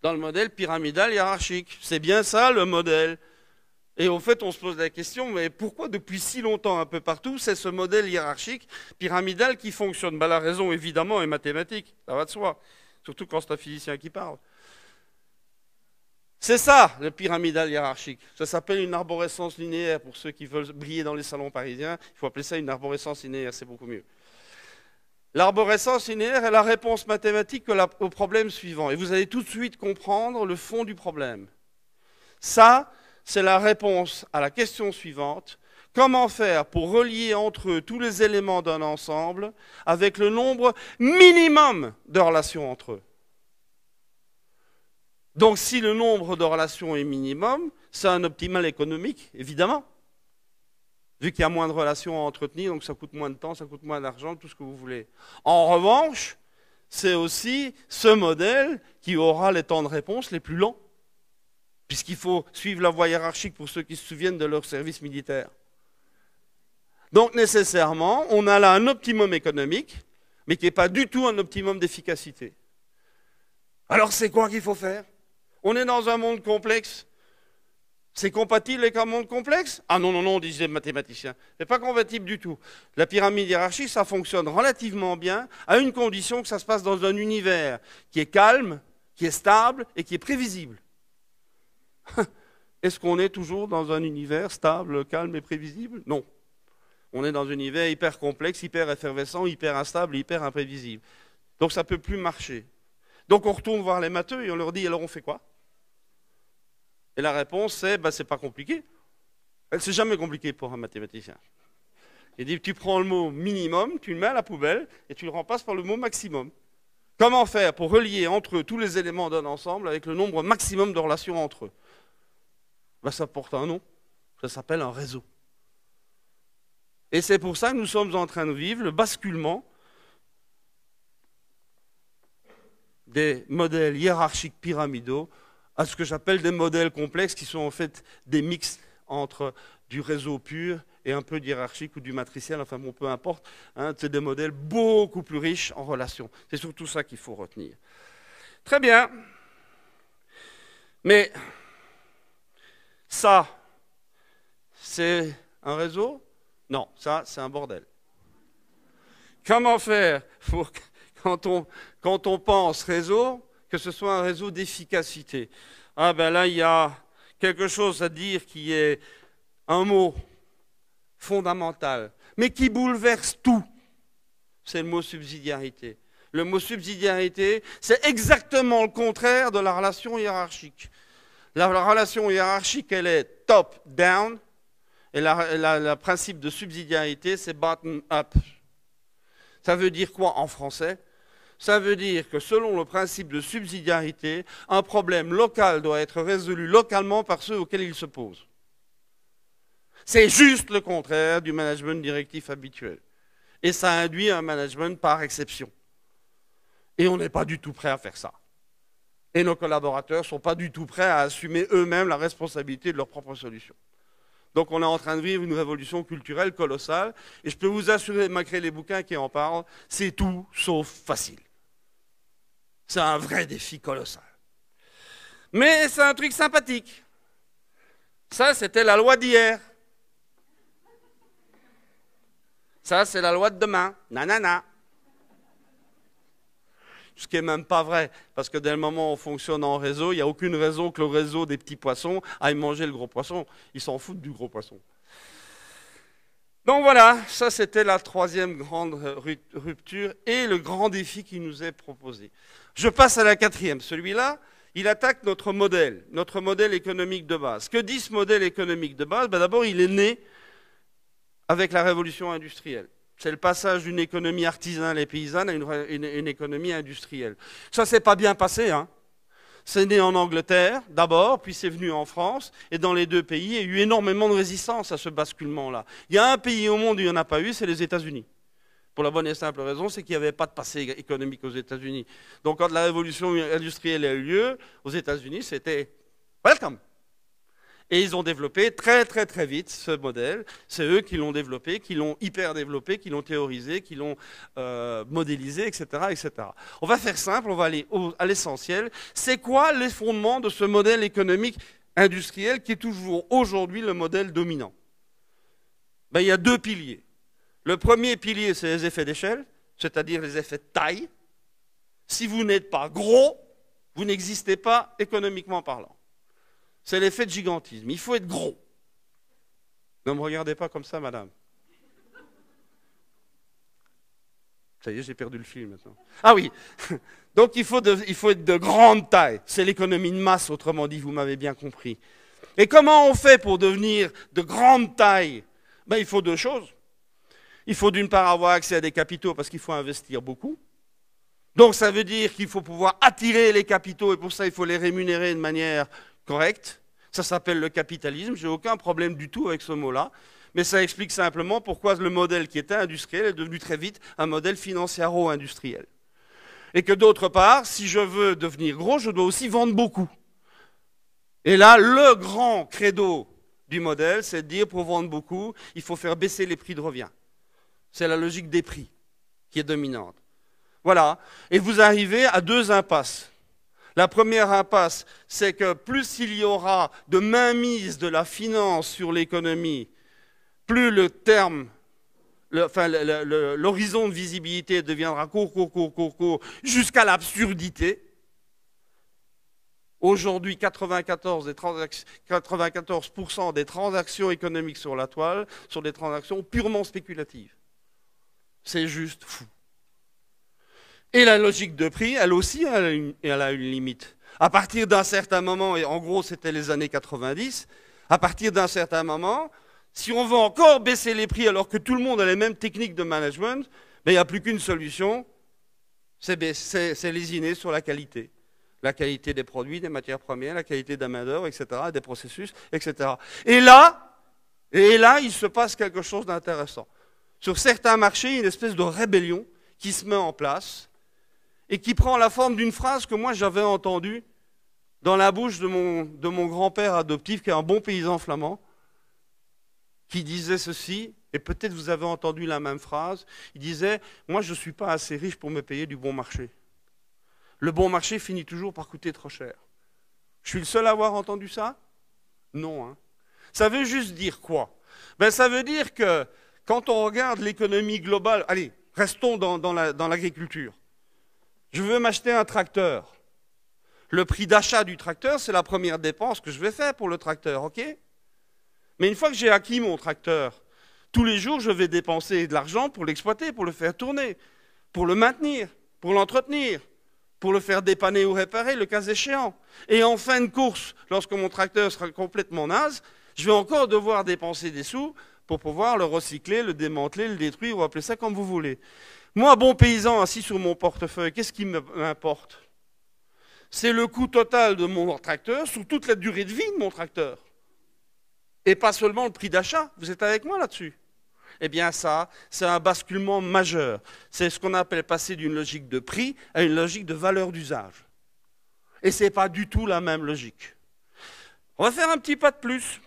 Dans le modèle pyramidal hiérarchique. C'est bien ça le modèle. Et au fait, on se pose la question, mais pourquoi depuis si longtemps un peu partout, c'est ce modèle hiérarchique pyramidal qui fonctionne? La raison, évidemment, est mathématique. Ça va de soi. Surtout quand c'est un physicien qui parle. C'est ça, le pyramidal hiérarchique. Ça s'appelle une arborescence linéaire. Pour ceux qui veulent briller dans les salons parisiens, il faut appeler ça une arborescence linéaire, c'est beaucoup mieux. L'arborescence linéaire est la réponse mathématique au problème suivant. Et vous allez tout de suite comprendre le fond du problème. Ça, c'est la réponse à la question suivante. Comment faire pour relier entre eux tous les éléments d'un ensemble avec le nombre minimum de relations entre eux? Donc si le nombre de relations est minimum, c'est un optimal économique, évidemment. Vu qu'il y a moins de relations à entretenir, donc ça coûte moins de temps, ça coûte moins d'argent, tout ce que vous voulez. En revanche, c'est aussi ce modèle qui aura les temps de réponse les plus longs, puisqu'il faut suivre la voie hiérarchique pour ceux qui se souviennent de leur service militaire. Donc nécessairement, on a là un optimum économique, mais qui n'est pas du tout un optimum d'efficacité. Alors c'est quoi qu'il faut faire? On est dans un monde complexe. C'est compatible avec un monde complexe? Ah non, non, non, disaient les mathématiciens. Ce n'est pas compatible du tout. La pyramide hiérarchique, ça fonctionne relativement bien, à une condition que ça se passe dans un univers qui est calme, qui est stable et qui est prévisible. Est-ce qu'on est toujours dans un univers stable, calme et prévisible? Non. On est dans un univers hyper complexe, hyper effervescent, hyper instable, hyper imprévisible. Donc ça ne peut plus marcher. Donc on retourne voir les matheux et on leur dit, alors on fait quoi? Et la réponse c'est, c'est pas compliqué. C'est jamais compliqué pour un mathématicien. Il dit, tu prends le mot minimum, tu le mets à la poubelle et tu le remplaces par le mot maximum. Comment faire pour relier entre eux tous les éléments d'un ensemble avec le nombre maximum de relations entre eux? Ben, ça porte un nom, ça s'appelle un réseau. Et c'est pour ça que nous sommes en train de vivre le basculement des modèles hiérarchiques pyramidaux à ce que j'appelle des modèles complexes qui sont en fait des mix entre du réseau pur et un peu d'hiérarchique ou du matriciel, enfin bon, peu importe, hein, c'est des modèles beaucoup plus riches en relations. C'est surtout ça qu'il faut retenir. Très bien. Mais ça, c'est un réseau? Non, ça, c'est un bordel. Comment faire pour, quand on pense réseau, que ce soit un réseau d'efficacité? Ah ben là, il y a quelque chose à dire qui est un mot fondamental, mais qui bouleverse tout. C'est le mot subsidiarité. Le mot subsidiarité, c'est exactement le contraire de la relation hiérarchique. La relation hiérarchique, elle est top-down, et le principe de subsidiarité, c'est bottom-up. Ça veut dire quoi en français? Ça veut dire que selon le principe de subsidiarité, un problème local doit être résolu localement par ceux auxquels il se pose. C'est juste le contraire du management directif habituel. Et ça induit un management par exception. Et on n'est pas du tout prêt à faire ça. Et nos collaborateurs ne sont pas du tout prêts à assumer eux-mêmes la responsabilité de leurs propres solutions. Donc on est en train de vivre une révolution culturelle colossale. Et je peux vous assurer, malgré les bouquins qui en parlent, c'est tout sauf facile. C'est un vrai défi colossal. Mais c'est un truc sympathique. Ça, c'était la loi d'hier. Ça, c'est la loi de demain. Nanana. Ce qui n'est même pas vrai, parce que dès le moment où on fonctionne en réseau, il n'y a aucune raison que le réseau des petits poissons aille manger le gros poisson. Ils s'en foutent du gros poisson. Donc voilà, ça c'était la troisième grande rupture et le grand défi qui nous est proposé. Je passe à la quatrième. Celui-là, il attaque notre modèle économique de base. Que dit ce modèle économique de base? Ben d'abord, il est né avec la révolution industrielle. C'est le passage d'une économie artisanale et paysanne à une économie industrielle. Ça ne s'est pas bien passé, hein. C'est né en Angleterre, d'abord, puis c'est venu en France, et dans les deux pays, il y a eu énormément de résistance à ce basculement-là. Il y a un pays au monde où il n'y en a pas eu, c'est les États-Unis. Pour la bonne et simple raison, c'est qu'il n'y avait pas de passé économique aux États-Unis. Donc quand la révolution industrielle a eu lieu, aux États-Unis, c'était « welcome ». Et ils ont développé très très très vite ce modèle. C'est eux qui l'ont développé, qui l'ont hyper développé, qui l'ont théorisé, qui l'ont modélisé, etc., etc. On va faire simple, on va aller à l'essentiel. C'est quoi les fondements de ce modèle économique industriel qui est toujours aujourd'hui le modèle dominant? Ben, il y a deux piliers. Le premier pilier, c'est les effets d'échelle, c'est-à-dire les effets de taille. Si vous n'êtes pas gros, vous n'existez pas économiquement parlant. C'est l'effet de gigantisme. Il faut être gros. Ne me regardez pas comme ça, madame. Ça y est, j'ai perdu le fil maintenant. Ah oui. Donc il faut être de grande taille. C'est l'économie de masse, autrement dit, vous m'avez bien compris. Et comment on fait pour devenir de grande taille? Ben, il faut deux choses. Il faut d'une part avoir accès à des capitaux parce qu'il faut investir beaucoup. Donc ça veut dire qu'il faut pouvoir attirer les capitaux et pour ça il faut les rémunérer de manière correcte. Ça s'appelle le capitalisme. Je n'ai aucun problème du tout avec ce mot-là. Mais ça explique simplement pourquoi le modèle qui était industriel est devenu très vite un modèle financiero-industriel. Et que d'autre part, si je veux devenir gros, je dois aussi vendre beaucoup. Et là, le grand credo du modèle, c'est de dire pour vendre beaucoup, il faut faire baisser les prix de revient. C'est la logique des prix qui est dominante. Voilà. Et vous arrivez à deux impasses. La première impasse, c'est que plus il y aura de mainmise de la finance sur l'économie, plus l'horizon de visibilité deviendra court, jusqu'à l'absurdité. Aujourd'hui, 94% des transactions économiques sur la toile sont des transactions purement spéculatives. C'est juste fou. Et la logique de prix, elle aussi, elle a une limite. À partir d'un certain moment, et en gros c'était les années 90, à partir d'un certain moment, Si on veut encore baisser les prix alors que tout le monde a les mêmes techniques de management, ben, il n'y a plus qu'une solution, c'est lésiner sur la qualité. La qualité des produits, des matières premières, la qualité de la main-d'œuvre, etc., des processus, etc. Et là, il se passe quelque chose d'intéressant. Sur certains marchés, il y a une espèce de rébellion qui se met en place et qui prend la forme d'une phrase que moi j'avais entendue dans la bouche de mon grand-père adoptif, qui est un bon paysan flamand, qui disait ceci, et peut-être vous avez entendu la même phrase, il disait « Moi je ne suis pas assez riche pour me payer du bon marché. Le bon marché finit toujours par coûter trop cher. » Je suis le seul à avoir entendu ça? Non. Hein. Ça veut juste dire quoi? Ben, ça veut dire que quand on regarde l'économie globale, allez, restons dans l'agriculture. Je veux m'acheter un tracteur. Le prix d'achat du tracteur, c'est la première dépense que je vais faire pour le tracteur, ok? Mais une fois que j'ai acquis mon tracteur, tous les jours, je vais dépenser de l'argent pour l'exploiter, pour le faire tourner, pour le maintenir, pour l'entretenir, pour le faire dépanner ou réparer, le cas échéant. Et en fin de course, lorsque mon tracteur sera complètement naze, je vais encore devoir dépenser des sous pour pouvoir le recycler, le démanteler, le détruire, ou appeler ça comme vous voulez. Moi, bon paysan, assis sur mon portefeuille, qu'est-ce qui m'importe? C'est le coût total de mon tracteur sur toute la durée de vie de mon tracteur. Et pas seulement le prix d'achat. Vous êtes avec moi là-dessus? Eh bien ça, c'est un basculement majeur. C'est ce qu'on appelle passer d'une logique de prix à une logique de valeur d'usage. Et ce n'est pas du tout la même logique. On va faire un petit pas de plus.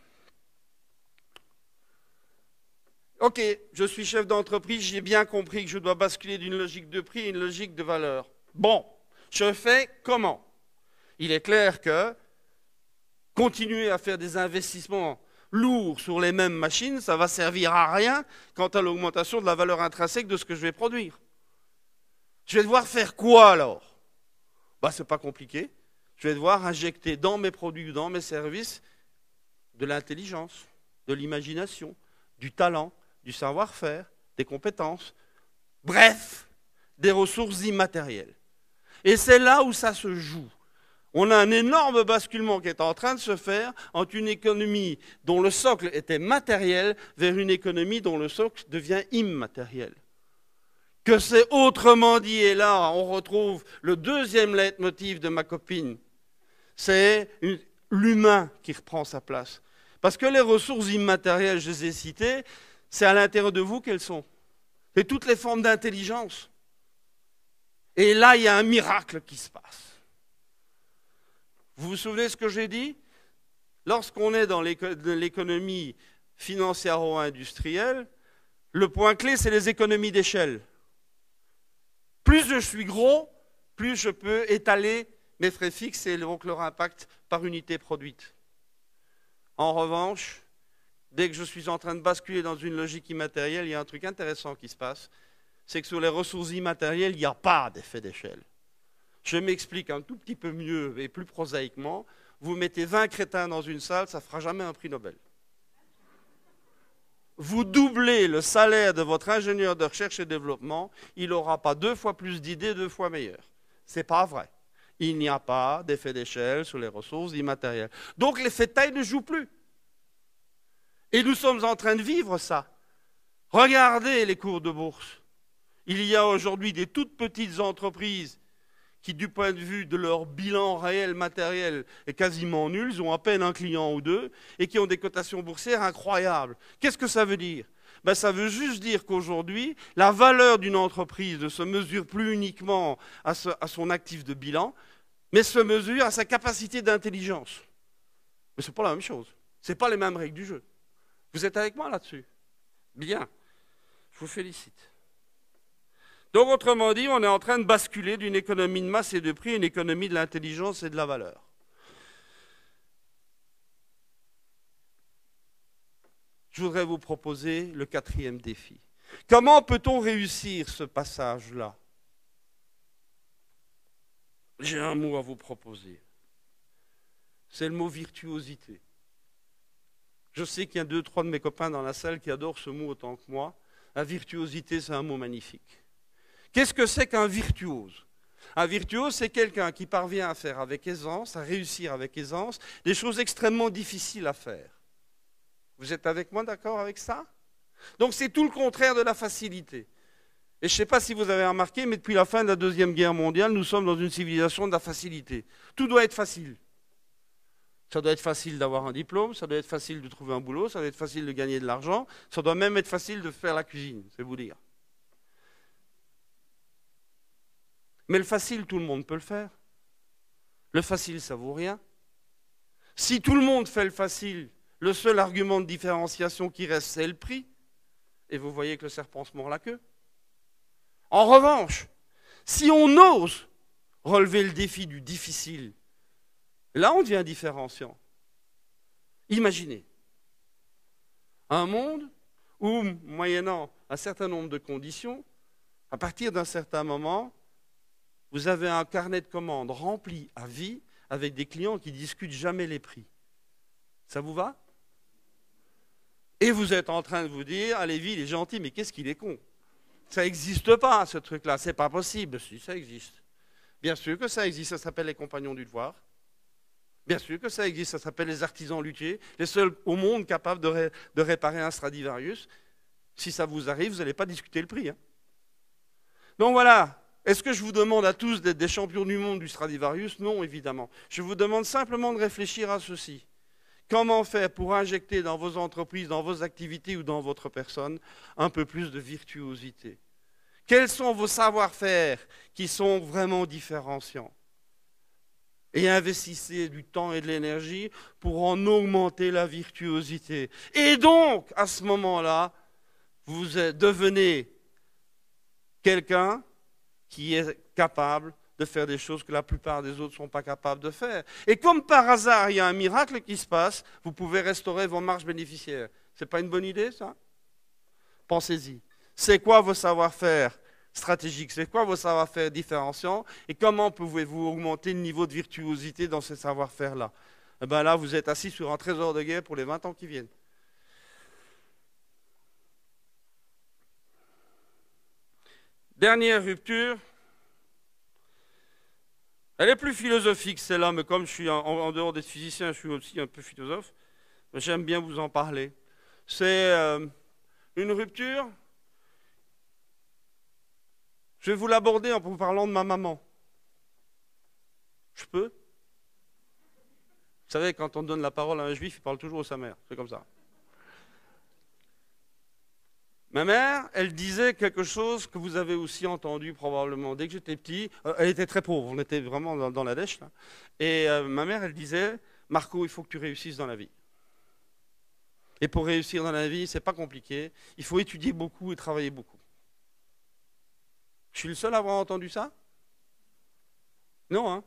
Ok, je suis chef d'entreprise, j'ai bien compris que je dois basculer d'une logique de prix à une logique de valeur. Bon, je fais comment? Il est clair que continuer à faire des investissements lourds sur les mêmes machines, ça va servir à rien quant à l'augmentation de la valeur intrinsèque de ce que je vais produire. Je vais devoir faire quoi alors? Ben, ce n'est pas compliqué. Je vais devoir injecter dans mes produits, dans mes services, de l'intelligence, de l'imagination, du talent, du savoir-faire, des compétences, bref, des ressources immatérielles. Et c'est là où ça se joue. On a un énorme basculement qui est en train de se faire entre une économie dont le socle était matériel vers une économie dont le socle devient immatériel. Que c'est autrement dit, et là on retrouve le deuxième leitmotiv de ma copine, c'est l'humain qui reprend sa place. Parce que les ressources immatérielles, je les ai citées, c'est à l'intérieur de vous qu'elles sont. C'est toutes les formes d'intelligence. Et là, il y a un miracle qui se passe. Vous vous souvenez de ce que j'ai dit? Lorsqu'on est dans l'économie financiero-industrielle, le point clé, c'est les économies d'échelle. Plus je suis gros, plus je peux étaler mes frais fixes et donc leur impact par unité produite. En revanche, dès que je suis en train de basculer dans une logique immatérielle, il y a un truc intéressant qui se passe, c'est que sur les ressources immatérielles, il n'y a pas d'effet d'échelle. Je m'explique un tout petit peu mieux et plus prosaïquement. Vous mettez 20 crétins dans une salle, ça ne fera jamais un prix Nobel. Vous doublez le salaire de votre ingénieur de recherche et développement, il n'aura pas 2 fois plus d'idées, 2 fois meilleures. Ce n'est pas vrai. Il n'y a pas d'effet d'échelle sur les ressources immatérielles. Donc l'effet de taille ne joue plus. Et nous sommes en train de vivre ça. Regardez les cours de bourse. Il y a aujourd'hui des toutes petites entreprises qui, du point de vue de leur bilan réel matériel, est quasiment nul, ils ont à peine un client ou deux, et qui ont des cotations boursières incroyables. Qu'est-ce que ça veut dire? Ben, ça veut juste dire qu'aujourd'hui, la valeur d'une entreprise ne se mesure plus uniquement à son actif de bilan, mais se mesure à sa capacité d'intelligence. Mais ce n'est pas la même chose. Ce n'est pas les mêmes règles du jeu. Vous êtes avec moi là-dessus? Bien. Je vous félicite. Donc, autrement dit, on est en train de basculer d'une économie de masse et de prix à une économie de l'intelligence et de la valeur. Je voudrais vous proposer le 4e défi. Comment peut-on réussir ce passage-là? J'ai un mot à vous proposer. C'est le mot virtuosité. Je sais qu'il y a 2 ou 3 de mes copains dans la salle qui adorent ce mot autant que moi. La virtuosité, c'est un mot magnifique. Qu'est-ce que c'est qu'un virtuose? Un virtuose, c'est quelqu'un qui parvient à faire avec aisance, à réussir avec aisance, des choses extrêmement difficiles à faire. Vous êtes avec moi d'accord avec ça? Donc c'est tout le contraire de la facilité. Et je ne sais pas si vous avez remarqué, mais depuis la fin de la Deuxième Guerre mondiale, nous sommes dans une civilisation de la facilité. Tout doit être facile. Ça doit être facile d'avoir un diplôme, ça doit être facile de trouver un boulot, ça doit être facile de gagner de l'argent, ça doit même être facile de faire la cuisine, c'est vous dire. Mais le facile, tout le monde peut le faire. Le facile, ça vaut rien. Si tout le monde fait le facile, le seul argument de différenciation qui reste, c'est le prix. Et vous voyez que le serpent se mord la queue. En revanche, si on ose relever le défi du difficile, là on devient différenciant. Imaginez un monde où, moyennant un certain nombre de conditions, à partir d'un certain moment, vous avez un carnet de commandes rempli à vie avec des clients qui ne discutent jamais les prix. Ça vous va? Et vous êtes en train de vous dire, ah Lévi, il est gentil, mais qu'est-ce qu'il est con? Ça n'existe pas, ce truc-là, c'est pas possible. Si, ça existe. Bien sûr que ça existe, ça s'appelle les compagnons du devoir. Bien sûr que ça existe, ça s'appelle les artisans luthiers, les seuls au monde capables de réparer un Stradivarius. Si ça vous arrive, vous n'allez pas discuter le prix. Hein. Donc voilà, est-ce que je vous demande à tous d'être des champions du monde du Stradivarius? Non, évidemment. Je vous demande simplement de réfléchir à ceci. Comment faire pour injecter dans vos entreprises, dans vos activités ou dans votre personne un peu plus de virtuosité? Quels sont vos savoir-faire qui sont vraiment différenciants? Et investissez du temps et de l'énergie pour en augmenter la virtuosité. Et donc, à ce moment-là, vous devenez quelqu'un qui est capable de faire des choses que la plupart des autres ne sont pas capables de faire. Et comme par hasard, il y a un miracle qui se passe, vous pouvez restaurer vos marges bénéficiaires. Ce n'est pas une bonne idée, ça? Pensez-y. C'est quoi vos savoir-faire stratégiques? C'est quoi vos savoir-faire différenciants? Et comment pouvez-vous augmenter le niveau de virtuosité dans ces savoir-faire-là? Eh bien là, vous êtes assis sur un trésor de guerre pour les 20 ans qui viennent. Dernière rupture. Elle est plus philosophique, celle-là, mais comme je suis en dehors d'être physicien, je suis aussi un peu philosophe. J'aime bien vous en parler. C'est une rupture. Je vais vous l'aborder en vous parlant de ma maman. Je peux? Vous savez, quand on donne la parole à un juif, il parle toujours de sa mère. C'est comme ça. Ma mère, elle disait quelque chose que vous avez aussi entendu probablement. Dès que j'étais petit, elle était très pauvre, on était vraiment dans la dèche. Là. Et ma mère, elle disait, Marco, il faut que tu réussisses dans la vie. Et pour réussir dans la vie, c'est pas compliqué. Il faut étudier beaucoup et travailler beaucoup. Je suis le seul à avoir entendu ça? Non, hein?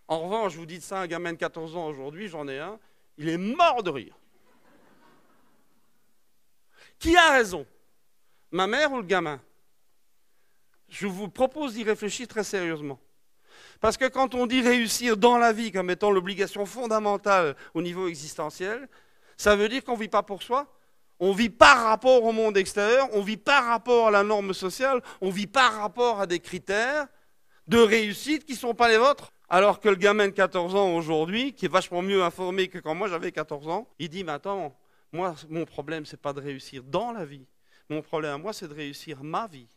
En revanche, je vous dis ça à un gamin de 14 ans aujourd'hui, j'en ai un, il est mort de rire. Qui a raison? Ma mère ou le gamin? Je vous propose d'y réfléchir très sérieusement. Parce que quand on dit réussir dans la vie comme étant l'obligation fondamentale au niveau existentiel, ça veut dire qu'on ne vit pas pour soi. On vit par rapport au monde extérieur, on vit par rapport à la norme sociale, on vit par rapport à des critères de réussite qui ne sont pas les vôtres. Alors que le gamin de 14 ans aujourd'hui, qui est vachement mieux informé que quand moi j'avais 14 ans, il dit, mais attends, moi, mon problème, ce n'est pas de réussir dans la vie. Mon problème, moi, c'est de réussir ma vie.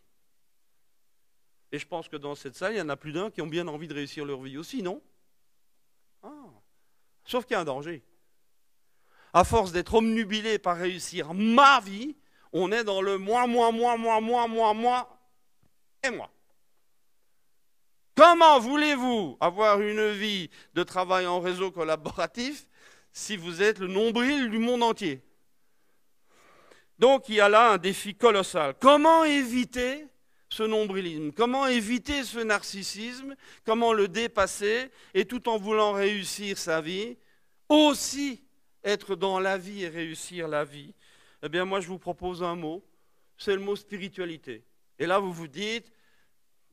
Et je pense que dans cette salle, il y en a plus d'un qui ont bien envie de réussir leur vie aussi, non? Sauf qu'il y a un danger. À force d'être omnubilé par réussir ma vie, on est dans le moi et moi. Comment voulez-vous avoir une vie de travail en réseau collaboratif si vous êtes le nombril du monde entier? Donc il y a là un défi colossal. Comment éviter ce nombrilisme? Comment éviter ce narcissisme? Comment le dépasser? Et tout en voulant réussir sa vie, aussi être dans la vie et réussir la vie. Eh bien moi je vous propose un mot, c'est le mot spiritualité. Et là vous vous dites,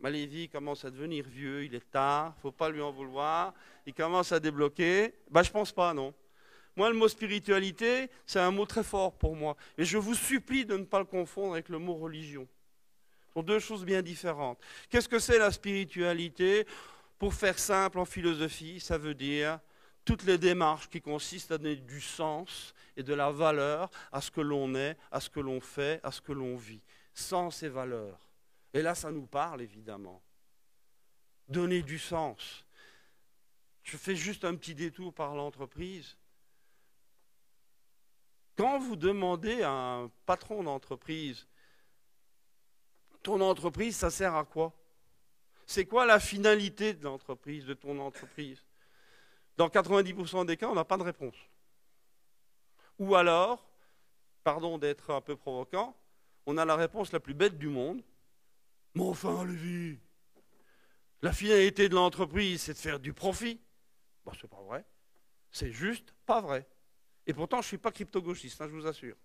Lévi commence à devenir vieux, il est tard, il ne faut pas lui en vouloir, il commence à débloquer. Je ne pense pas, non. Moi, le mot spiritualité, c'est un mot très fort pour moi. Et je vous supplie de ne pas le confondre avec le mot religion. Ce sont deux choses bien différentes. Qu'est-ce que c'est la spiritualité? Pour faire simple en philosophie, ça veut dire toutes les démarches qui consistent à donner du sens et de la valeur à ce que l'on est, à ce que l'on fait, à ce que l'on vit. Sens et valeur. Et là, ça nous parle, évidemment. Donner du sens. Je fais juste un petit détour par l'entreprise. Quand vous demandez à un patron d'entreprise, ton entreprise, ça sert à quoi? C'est quoi la finalité de l'entreprise, de ton entreprise? Dans 90% des cas, on n'a pas de réponse. Ou alors, pardon d'être un peu provoquant, on a la réponse la plus bête du monde. Mais enfin, Lévi, la finalité de l'entreprise, c'est de faire du profit. Bon, c'est pas vrai. C'est juste pas vrai. Et pourtant, je ne suis pas crypto-gauchiste, hein, je vous assure.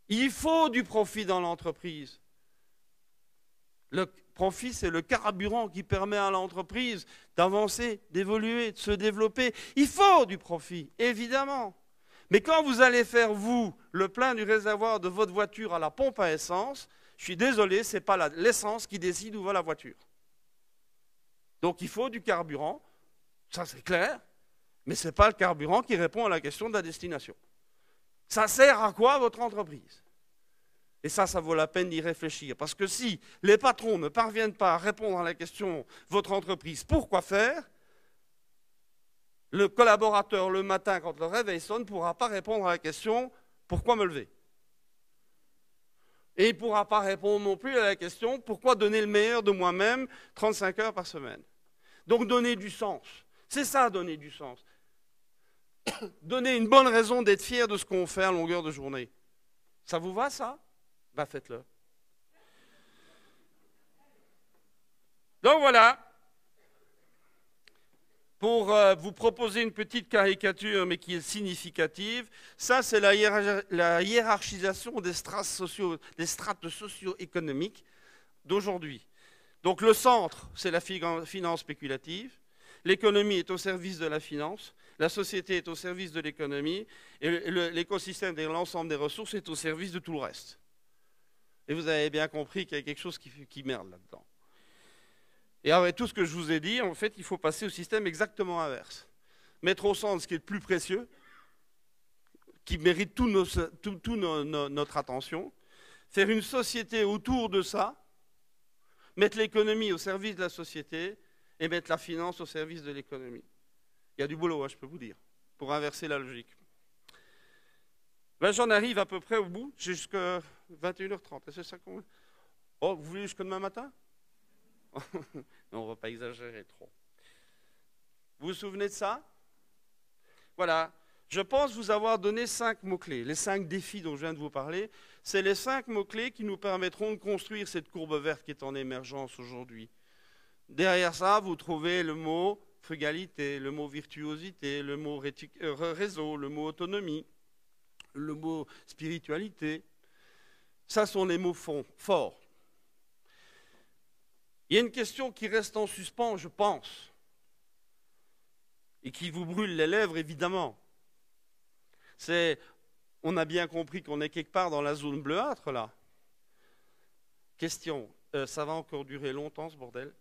Il faut du profit dans l'entreprise. Le profit, c'est le carburant qui permet à l'entreprise d'avancer, d'évoluer, de se développer. Il faut du profit, évidemment. Mais quand vous allez faire, vous, le plein du réservoir de votre voiture à la pompe à essence, je suis désolé, ce n'est pas l'essence qui décide où va la voiture. Donc il faut du carburant, ça c'est clair, mais ce n'est pas le carburant qui répond à la question de la destination. Ça sert à quoi votre entreprise? Et ça vaut la peine d'y réfléchir. Parce que si les patrons ne parviennent pas à répondre à la question « votre entreprise, pourquoi faire ?», le collaborateur, le matin, quand le réveil sonne, ne pourra pas répondre à la question « pourquoi me lever ?» Et il ne pourra pas répondre non plus à la question « pourquoi donner le meilleur de moi-même 35 heures par semaine ?» Donc donner du sens. C'est ça, donner du sens. Donner une bonne raison d'être fier de ce qu'on fait à longueur de journée. Ça vous va, ça? Ben, faites-le. Donc voilà, pour vous proposer une petite caricature, mais qui est significative, ça c'est la hiérarchisation des strates socio-économiques d'aujourd'hui. Donc le centre, c'est la finance spéculative, l'économie est au service de la finance, la société est au service de l'économie, et l'écosystème de l'ensemble des ressources est au service de tout le reste. Et vous avez bien compris qu'il y a quelque chose qui merde là-dedans. Et avec tout ce que je vous ai dit, en fait, il faut passer au système exactement inverse. Mettre au centre ce qui est le plus précieux, qui mérite toute notre attention, faire une société autour de ça, mettre l'économie au service de la société et mettre la finance au service de l'économie. Il y a du boulot, hein, je peux vous dire, pour inverser la logique. Ben, j'en arrive à peu près au bout, j'ai jusqu'à 21h30. C'est ça qu'on... Oh, vous voulez jusqu'à demain matin? Non, on ne va pas exagérer trop. Vous vous souvenez de ça? Voilà. Je pense vous avoir donné 5 mots-clés. Les 5 défis dont je viens de vous parler, c'est les 5 mots-clés qui nous permettront de construire cette courbe verte qui est en émergence aujourd'hui. Derrière ça, vous trouvez le mot frugalité, le mot virtuosité, le mot réseau, le mot autonomie, le mot spiritualité. Ça sont les mots forts. Il y a une question qui reste en suspens, je pense, et qui vous brûle les lèvres, évidemment. C'est, on a bien compris qu'on est quelque part dans la zone bleuâtre, là. Question, ça va encore durer longtemps, ce bordel?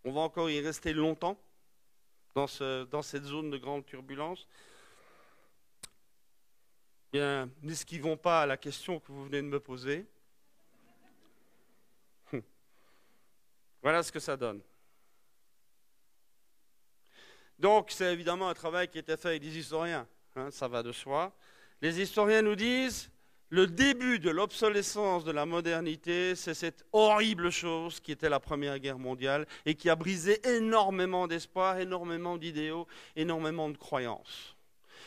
On va encore y rester longtemps dans cette zone de grande turbulence? Bien, n'esquivons pas à la question que vous venez de me poser. Voilà ce que ça donne. Donc, c'est évidemment un travail qui a été fait avec des historiens, hein, ça va de soi. Les historiens nous disent, le début de l'obsolescence de la modernité, c'est cette horrible chose qui était la Première Guerre mondiale et qui a brisé énormément d'espoir, énormément d'idéaux, énormément de croyances.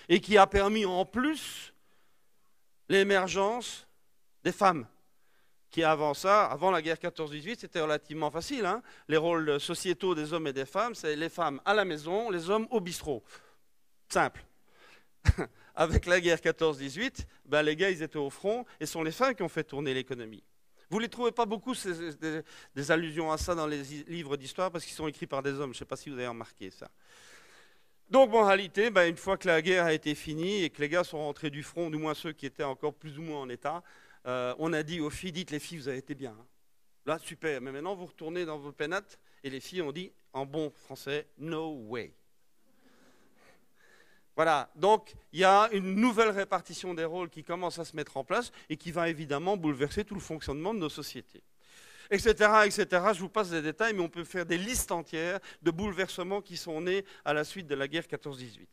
Et qui a permis en plus l'émergence des femmes. Qui avant ça, avant la guerre 14-18, c'était relativement facile. Hein, les rôles sociétaux des hommes et des femmes, c'est les femmes à la maison, les hommes au bistrot. Simple. Avec la guerre 14-18, ben les gars, ils étaient au front, et ce sont les femmes qui ont fait tourner l'économie. Vous ne les trouvez pas beaucoup, des allusions à ça dans les livres d'histoire, parce qu'ils sont écrits par des hommes. Je ne sais pas si vous avez remarqué ça. Donc, en réalité, ben, une fois que la guerre a été finie, et que les gars sont rentrés du front, du moins ceux qui étaient encore plus ou moins en état, on a dit aux filles, dites les filles, vous avez été bien. Hein. Là, super, mais maintenant vous retournez dans vos pénates Et les filles ont dit, en bon français, no way. Voilà, donc il y a une nouvelle répartition des rôles qui commence à se mettre en place et qui va évidemment bouleverser tout le fonctionnement de nos sociétés. Etc., etc. Je vous passe des détails, mais on peut faire des listes entières de bouleversements qui sont nés à la suite de la guerre 14-18.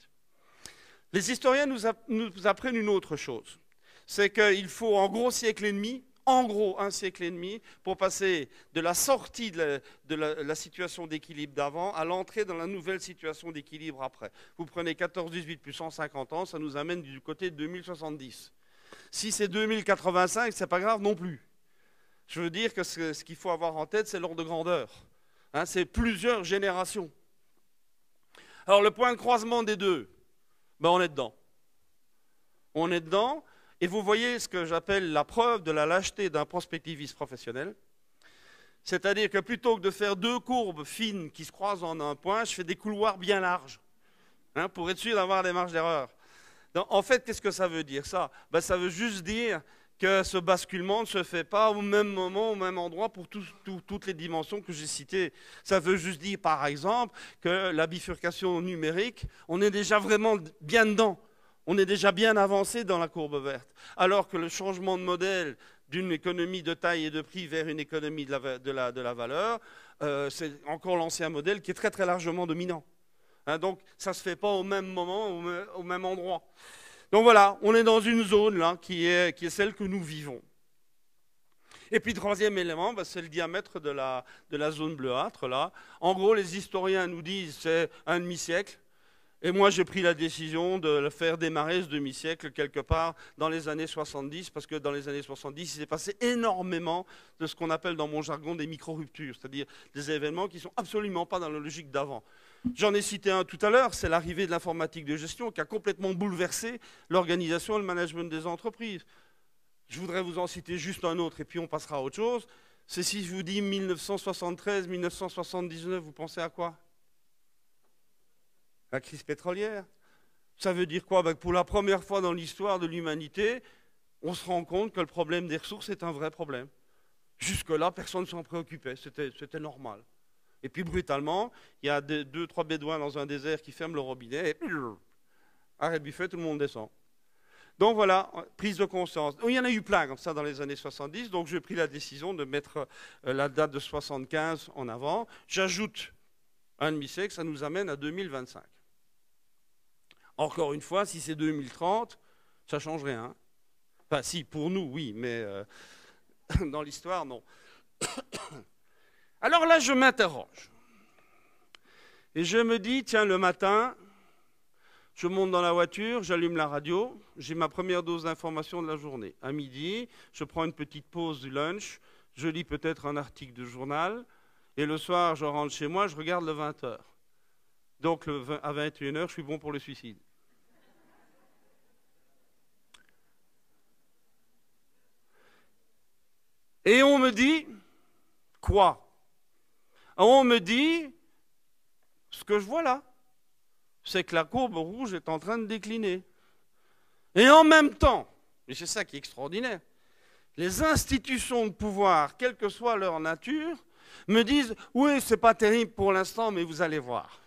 Les historiens nous apprennent une autre chose. C'est qu'il faut en gros siècle et demi, en gros un siècle et demi, pour passer de la sortie de la situation d'équilibre d'avant à l'entrée dans la nouvelle situation d'équilibre après. Vous prenez 14-18 plus 150 ans, ça nous amène du côté de 2070. Si c'est 2085, c'est pas grave non plus. Je veux dire que ce qu'il faut avoir en tête, c'est l'ordre de grandeur. Hein, c'est plusieurs générations. Alors le point de croisement des deux, ben, on est dedans. On est dedans, et vous voyez ce que j'appelle la preuve de la lâcheté d'un prospectiviste professionnel. C'est-à-dire que plutôt que de faire deux courbes fines qui se croisent en un point, je fais des couloirs bien larges, hein, pour être sûr d'avoir des marges d'erreur. En fait, qu'est-ce que ça veut dire ça? Ben, ça veut juste dire que ce basculement ne se fait pas au même moment, au même endroit pour toutes les dimensions que j'ai citées. Ça veut juste dire, par exemple, que la bifurcation numérique, on est déjà vraiment bien dedans. On est déjà bien avancé dans la courbe verte. Alors que le changement de modèle d'une économie de taille et de prix vers une économie de la valeur, c'est encore l'ancien modèle qui est très très largement dominant. Hein, donc ça ne se fait pas au même moment, au même endroit. Donc voilà, on est dans une zone là qui est celle que nous vivons. Et puis troisième élément, ben, c'est le diamètre de la zone bleuâtre là. En gros, les historiens nous disent c'est un demi-siècle. Et moi, j'ai pris la décision de le faire démarrer ce demi-siècle quelque part dans les années 70, parce que dans les années 70, il s'est passé énormément de ce qu'on appelle dans mon jargon des micro-ruptures, c'est-à-dire des événements qui ne sont absolument pas dans la logique d'avant. J'en ai cité un tout à l'heure, c'est l'arrivée de l'informatique de gestion qui a complètement bouleversé l'organisation et le management des entreprises. Je voudrais vous en citer juste un autre, et puis on passera à autre chose. C'est si je vous dis 1973, 1979, vous pensez à quoi ? La crise pétrolière. Ça veut dire quoi? Ben, pour la première fois dans l'histoire de l'humanité, on se rend compte que le problème des ressources est un vrai problème. Jusque-là, personne ne s'en préoccupait, c'était normal. Et puis brutalement, il y a deux, trois bédouins dans un désert qui ferment le robinet, et arrêt buffet, tout le monde descend. Donc voilà, prise de conscience. Il y en a eu plein comme ça dans les années 70, donc j'ai pris la décision de mettre la date de 75 en avant. J'ajoute un demi-siècle, ça nous amène à 2025. Encore une fois, si c'est 2030, ça ne change rien. Enfin, si, pour nous, oui, mais dans l'histoire, non. Alors là, je m'interroge. Et je me dis, tiens, le matin, je monte dans la voiture, j'allume la radio, j'ai ma première dose d'information de la journée. À midi, je prends une petite pause du lunch, je lis peut-être un article de journal, et le soir, je rentre chez moi, je regarde le 20h. Donc, à 21h, je suis bon pour le suicide. Et on me dit, quoi? On me dit, ce que je vois là, c'est que la courbe rouge est en train de décliner. Et en même temps, et c'est ça qui est extraordinaire, les institutions de pouvoir, quelle que soit leur nature, me disent, oui, c'est pas terrible pour l'instant, mais vous allez voir.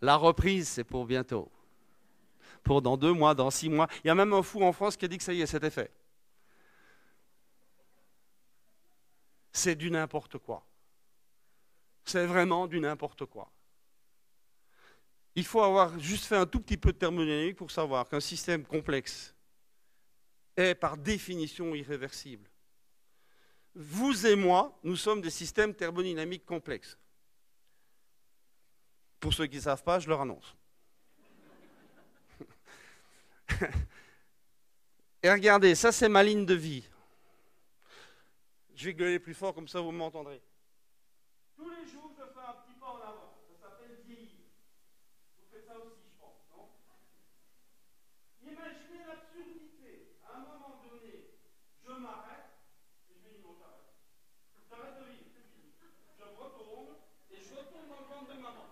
La reprise, c'est pour bientôt. Pour dans 2 mois, dans 6 mois. Il y a même un fou en France qui a dit que ça y est, c'était fait. C'est du n'importe quoi. C'est vraiment du n'importe quoi. Il faut avoir juste fait un tout petit peu de thermodynamique pour savoir qu'un système complexe est par définition irréversible. Vous et moi, nous sommes des systèmes thermodynamiques complexes. Pour ceux qui ne savent pas, je leur annonce. Et regardez, ça c'est ma ligne de vie. Je vais gueuler plus fort, comme ça vous m'entendrez. Tous les jours, je fais un petit pas en avant. Ça s'appelle vieillir. Vous faites ça aussi, je pense, non? Imaginez l'absurdité. À un moment donné, je m'arrête et je me dis non, j'arrête. J'arrête de vivre, c'est fini. Je retourne et je retourne dans le ventre de maman.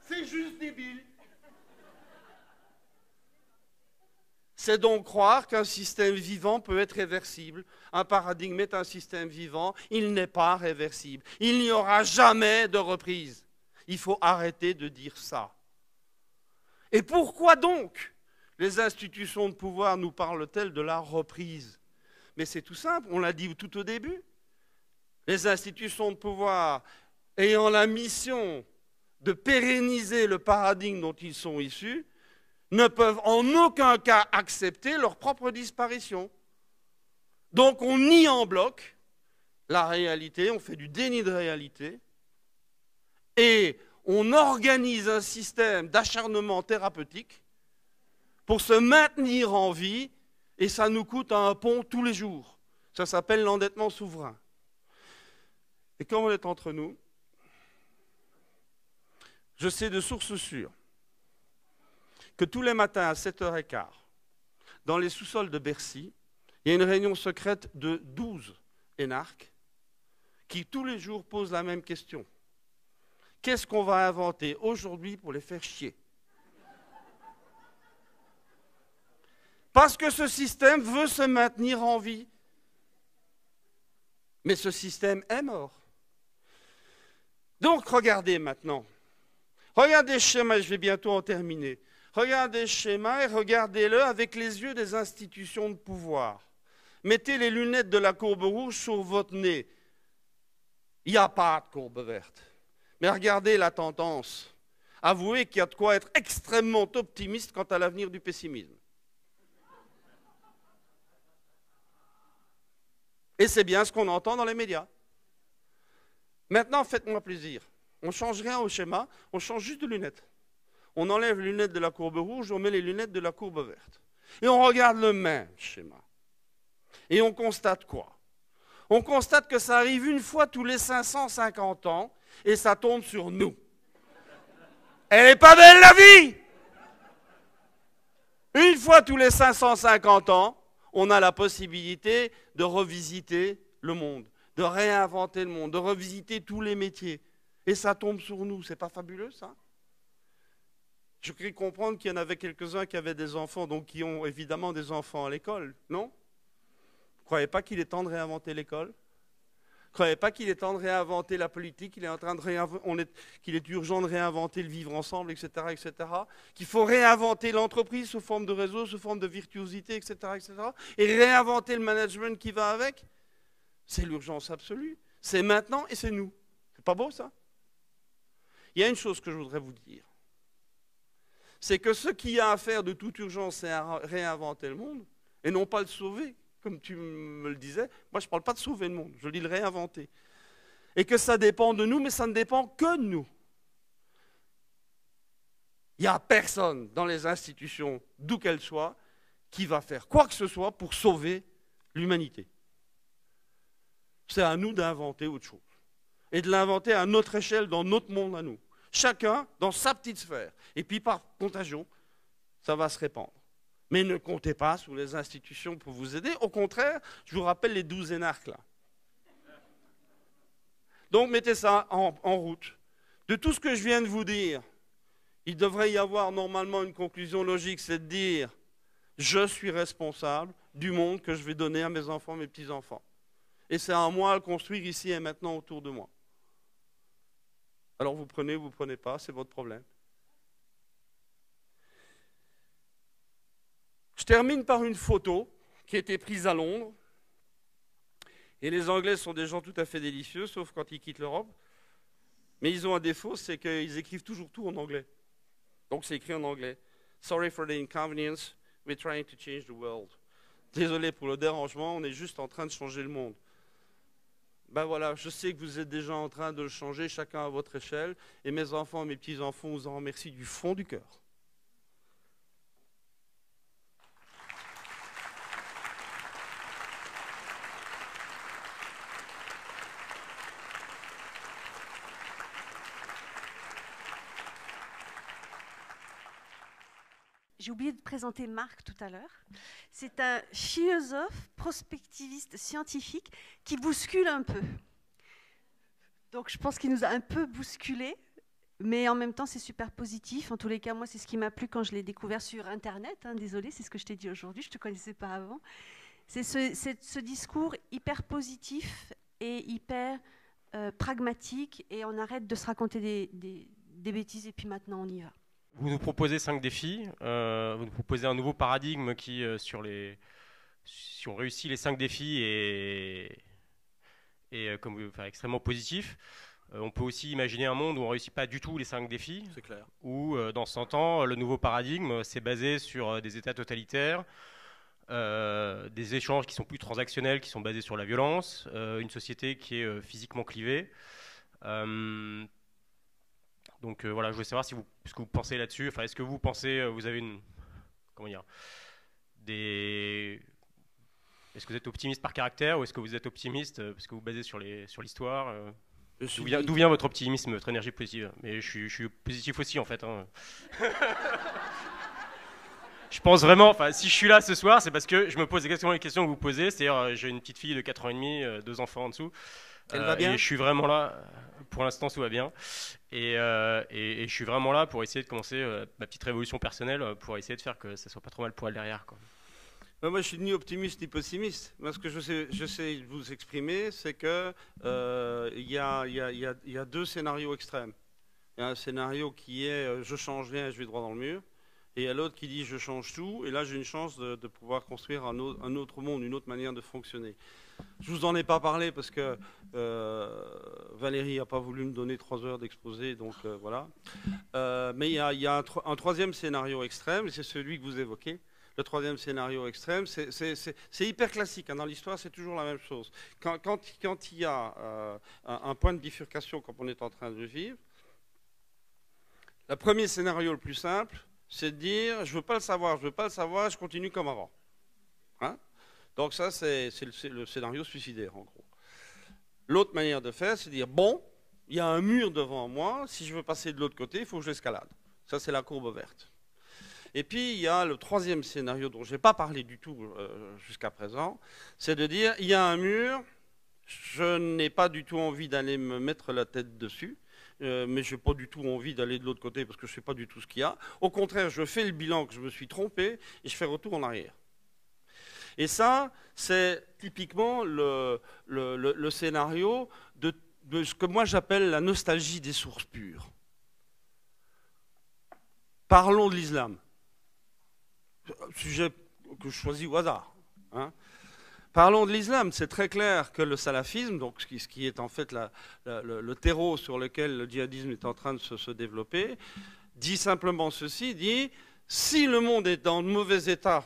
C'est juste débile. C'est donc croire qu'un système vivant peut être réversible. Un paradigme est un système vivant, il n'est pas réversible. Il n'y aura jamais de reprise. Il faut arrêter de dire ça. Et pourquoi donc les institutions de pouvoir nous parlent-elles de la reprise? Mais c'est tout simple, on l'a dit tout au début. Les institutions de pouvoir ayant la mission de pérenniser le paradigme dont ils sont issus, ne peuvent en aucun cas accepter leur propre disparition. Donc on nie en bloc la réalité, on fait du déni de réalité, et on organise un système d'acharnement thérapeutique pour se maintenir en vie, et ça nous coûte un pont tous les jours. Ça s'appelle l'endettement souverain. Et comme on est entre nous, je sais de sources sûres que tous les matins à 7h15, dans les sous-sols de Bercy, il y a une réunion secrète de 12 énarques qui tous les jours posent la même question. Qu'est-ce qu'on va inventer aujourd'hui pour les faire chier? Parce que ce système veut se maintenir en vie. Mais ce système est mort. Donc regardez maintenant. Regardez ce schéma, je vais bientôt en terminer. Regardez ce schéma et regardez-le avec les yeux des institutions de pouvoir. Mettez les lunettes de la courbe rouge sur votre nez. Il n'y a pas de courbe verte. Mais regardez la tendance. Avouez qu'il y a de quoi être extrêmement optimiste quant à l'avenir du pessimisme. Et c'est bien ce qu'on entend dans les médias. Maintenant, faites-moi plaisir. On ne change rien au schéma, on change juste de lunettes. On enlève les lunettes de la courbe rouge, on met les lunettes de la courbe verte. Et on regarde le même schéma. Et on constate quoi? On constate que ça arrive une fois tous les 550 ans et ça tombe sur nous. Elle n'est pas belle la vie! Une fois tous les 550 ans, on a la possibilité de revisiter le monde, de réinventer le monde, de revisiter tous les métiers. Et ça tombe sur nous. C'est pas fabuleux, ça? Je crois comprendre qu'il y en avait quelques-uns qui avaient des enfants, donc qui ont évidemment des enfants à l'école, non? Vous ne croyez pas qu'il est temps de réinventer l'école? Vous ne croyez pas qu'il est temps de réinventer la politique, qu'il est urgent de réinventer le vivre ensemble, etc., etc., qu'il faut réinventer l'entreprise sous forme de réseau, sous forme de virtuosité, etc., etc., et réinventer le management qui va avec? C'est l'urgence absolue. C'est maintenant et c'est nous. C'est pas beau, ça? Il y a une chose que je voudrais vous dire. C'est que ce qu'il y a à faire de toute urgence, c'est à réinventer le monde, et non pas le sauver, comme tu me le disais. Moi, je ne parle pas de sauver le monde, je dis le réinventer. Et que ça dépend de nous, mais ça ne dépend que de nous. Il n'y a personne dans les institutions, d'où qu'elles soient, qui va faire quoi que ce soit pour sauver l'humanité. C'est à nous d'inventer autre chose. Et de l'inventer à notre échelle, dans notre monde à nous. Chacun dans sa petite sphère. Et puis par contagion, ça va se répandre. Mais ne comptez pas sur les institutions pour vous aider. Au contraire, je vous rappelle les 12 énarques là. Donc mettez ça en route. De tout ce que je viens de vous dire, il devrait y avoir normalement une conclusion logique, c'est de dire « Je suis responsable du monde que je vais donner à mes enfants, mes petits-enfants. » Et c'est à moi à le construire ici et maintenant autour de moi. Alors vous prenez pas, c'est votre problème. Je termine par une photo qui a été prise à Londres. Et les Anglais sont des gens tout à fait délicieux, sauf quand ils quittent l'Europe. Mais ils ont un défaut, c'est qu'ils écrivent toujours tout en anglais. Donc c'est écrit en anglais. Sorry for the inconvenience, we're trying to change the world. Désolé pour le dérangement, on est juste en train de changer le monde. Ben voilà, je sais que vous êtes déjà en train de le changer, chacun à votre échelle, et mes enfants et mes petits-enfants vous en remercient du fond du cœur. J'ai oublié de présenter Marc tout à l'heure. C'est un philosophe, prospectiviste, scientifique qui bouscule un peu. Donc je pense qu'il nous a un peu bousculés mais en même temps, c'est super positif. En tous les cas, moi, c'est ce qui m'a plu quand je l'ai découvert sur Internet. Hein, désolée, c'est ce que je t'ai dit aujourd'hui, je ne te connaissais pas avant. C'est ce discours hyper positif et hyper pragmatique, et on arrête de se raconter des bêtises, et puis maintenant, on y va. Vous nous proposez 5 défis, vous nous proposez un nouveau paradigme qui, si on réussit les 5 défis, est extrêmement positif. On peut aussi imaginer un monde où on ne réussit pas du tout les 5 défis. C'est clair. Où, dans 100 ans, le nouveau paradigme, c'est basé sur des États totalitaires, des échanges qui sont plus transactionnels, qui sont basés sur la violence, une société qui est physiquement clivée. Donc voilà, je voulais savoir ce que vous pensez là-dessus. Enfin, est-ce que vous pensez, vous avez est-ce que vous êtes optimiste par caractère, ou est-ce que vous êtes optimiste parce que vous basez sur l'histoire D'où vient votre optimisme, votre énergie positive? Mais je suis positif aussi, en fait. Hein. Je pense vraiment, si je suis là ce soir, c'est parce que je me pose exactement les questions que vous posez. C'est-à-dire, j'ai une petite fille de 4 ans et demi, 2 enfants en dessous. Elle va bien? Et je suis vraiment là. Pour l'instant, tout va bien. Et je suis vraiment là pour essayer de commencer ma petite révolution personnelle, pour essayer de faire que ça soit pas trop mal pour elle derrière, quoi. Moi, je suis ni optimiste ni pessimiste. Moi, ce que je sais vous exprimer, c'est que il y a 2 scénarios extrêmes. Il y a un scénario qui est je change rien et je vais droit dans le mur. Et il y a l'autre qui dit je change tout. Et là, j'ai une chance de pouvoir construire un autre monde, une autre manière de fonctionner. Je vous en ai pas parlé parce que Valérie n'a pas voulu me donner 3 heures d'exposé, donc voilà. Mais il y a un troisième scénario extrême, et c'est celui que vous évoquez. Le troisième scénario extrême, c'est hyper classique. Hein, dans l'histoire, c'est toujours la même chose. Quand il y a un point de bifurcation, comme on est en train de le vivre, le premier scénario le plus simple, c'est de dire je veux pas le savoir, je continue comme avant. Hein? Donc ça, c'est le scénario suicidaire, en gros. L'autre manière de faire, c'est de dire bon, il y a un mur devant moi, si je veux passer de l'autre côté, il faut que je l'escalade. Ça, c'est la courbe verte. Et puis, il y a le troisième scénario dont je n'ai pas parlé du tout jusqu'à présent, c'est de dire, il y a un mur, je n'ai pas du tout envie d'aller me mettre la tête dessus, mais je n'ai pas du tout envie d'aller de l'autre côté parce que je ne sais pas du tout ce qu'il y a. Au contraire, je fais le bilan que je me suis trompé et je fais retour en arrière. Et ça, c'est typiquement le scénario de ce que moi j'appelle la nostalgie des sources pures. Parlons de l'islam. Sujet que je choisis au hasard. Hein. Parlons de l'islam. C'est très clair que le salafisme, donc ce qui est en fait le terreau sur lequel le djihadisme est en train de se développer, dit simplement ceci, dit si le monde est dans le mauvais état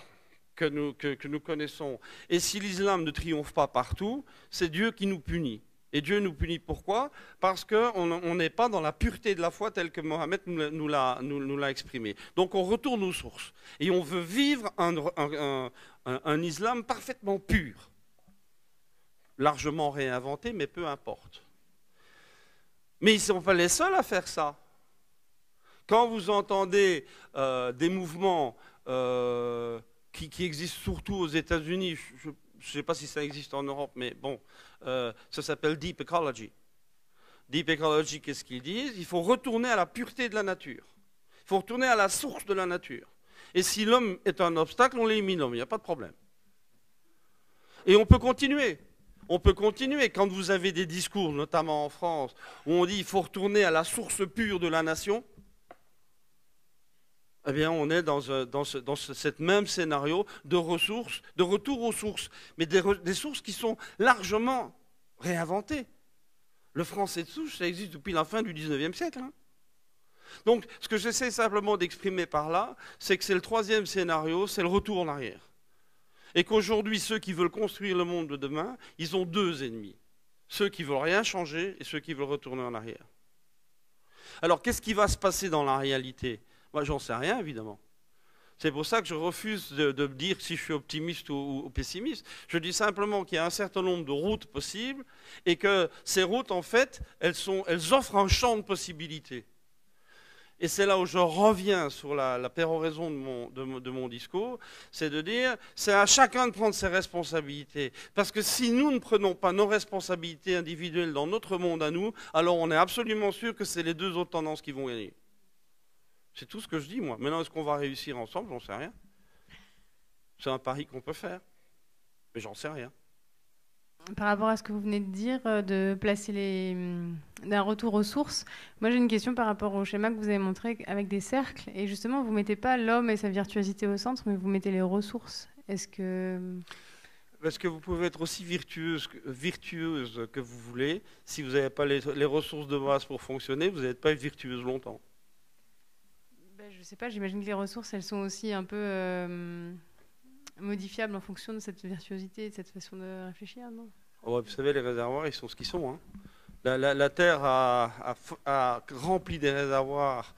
que nous connaissons, et si l'islam ne triomphe pas partout, c'est Dieu qui nous punit. Et Dieu nous punit pourquoi? Parce qu'on n'est pas dans la pureté de la foi telle que Mohammed nous l'a exprimé. Donc on retourne aux sources. Et on veut vivre un islam parfaitement pur. Largement réinventé, mais peu importe. Mais ils ne sont pas les seuls à faire ça. Quand vous entendez des mouvements qui existent surtout aux États-Unis, je ne sais pas si ça existe en Europe, mais bon, ça s'appelle Deep Ecology. Deep Ecology, qu'est-ce qu'ils disent? Il faut retourner à la pureté de la nature. Il faut retourner à la source de la nature. Et si l'homme est un obstacle, on l'élimine l'homme, il n'y a pas de problème. Et on peut continuer. On peut continuer. Quand vous avez des discours, notamment en France, où on dit qu'il faut retourner à la source pure de la nation, eh bien, on est dans ce même scénario de ressources, de retour aux sources, mais des sources qui sont largement réinventées. Le français de souche, ça existe depuis la fin du 19e siècle. Hein. Donc, ce que j'essaie simplement d'exprimer par là, c'est que c'est le troisième scénario, c'est le retour en arrière. Et qu'aujourd'hui, ceux qui veulent construire le monde de demain, ils ont 2 ennemis. Ceux qui veulent rien changer et ceux qui veulent retourner en arrière. Alors, qu'est-ce qui va se passer dans la réalité? Moi, j'en sais rien, évidemment. C'est pour ça que je refuse de dire si je suis optimiste ou pessimiste. Je dis simplement qu'il y a un certain nombre de routes possibles et que ces routes, en fait, elles offrent un champ de possibilités. et c'est là où je reviens sur la péroraison de mon discours, c'est de dire, c'est à chacun de prendre ses responsabilités. Parce que si nous ne prenons pas nos responsabilités individuelles dans notre monde à nous, alors on est absolument sûr que c'est les deux autres tendances qui vont gagner. C'est tout ce que je dis, moi. Maintenant, est-ce qu'on va réussir ensemble? J'en sais rien. C'est un pari qu'on peut faire, mais j'en sais rien. Par rapport à ce que vous venez de dire, de placer d'un retour aux sources, moi j'ai une question par rapport au schéma que vous avez montré avec des cercles. Et justement, vous ne mettez pas l'homme et sa virtuosité au centre, mais vous mettez les ressources. Est-ce que... Parce que vous pouvez être aussi virtueuse que vous voulez. Si vous n'avez pas les ressources de base pour fonctionner, vous n'allez pas être virtueuse longtemps. Ben, je ne sais pas, j'imagine que les ressources, elles sont aussi un peu... modifiable en fonction de cette virtuosité et de cette façon de réfléchir, non? Oh, vous savez, les réservoirs, ils sont ce qu'ils sont. Hein. La Terre a rempli des réservoirs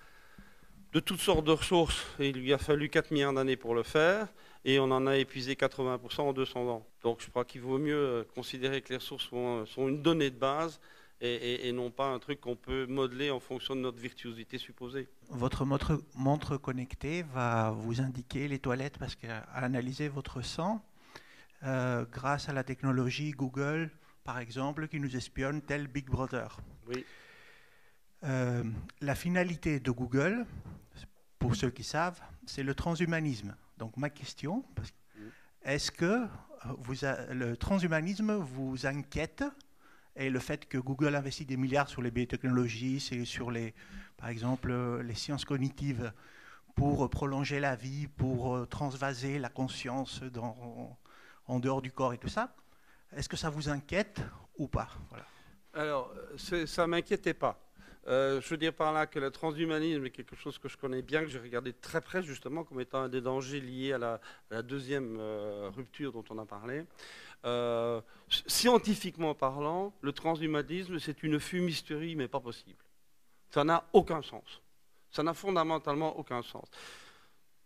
de toutes sortes de ressources, et il lui a fallu 4 milliards d'années pour le faire, et on en a épuisé 80% en 200 ans. Donc je crois qu'il vaut mieux considérer que les ressources sont une donnée de base, et non pas un truc qu'on peut modeler en fonction de notre virtuosité supposée. Votre montre connectée va vous indiquer les toilettes parce qu'à analyser votre sang, grâce à la technologie Google, par exemple, qui nous espionne tel Big Brother. Oui. La finalité de Google, pour ceux qui savent, c'est le transhumanisme. Donc ma question, est-ce que le transhumanisme vous inquiète? Et le fait que Google investit des milliards sur les biotechnologies, c'est sur par exemple les sciences cognitives pour prolonger la vie, pour transvaser la conscience en dehors du corps et tout ça, est-ce que ça vous inquiète ou pas? Voilà. Alors, ça ne m'inquiétait pas. Je veux dire par là que le transhumanisme est quelque chose que je connais bien, que j'ai regardé de très près justement comme étant un des dangers liés à la deuxième rupture dont on a parlé. Scientifiquement parlant, le transhumanisme, c'est une fumisterie, mais pas possible. Ça n'a aucun sens. Ça n'a fondamentalement aucun sens.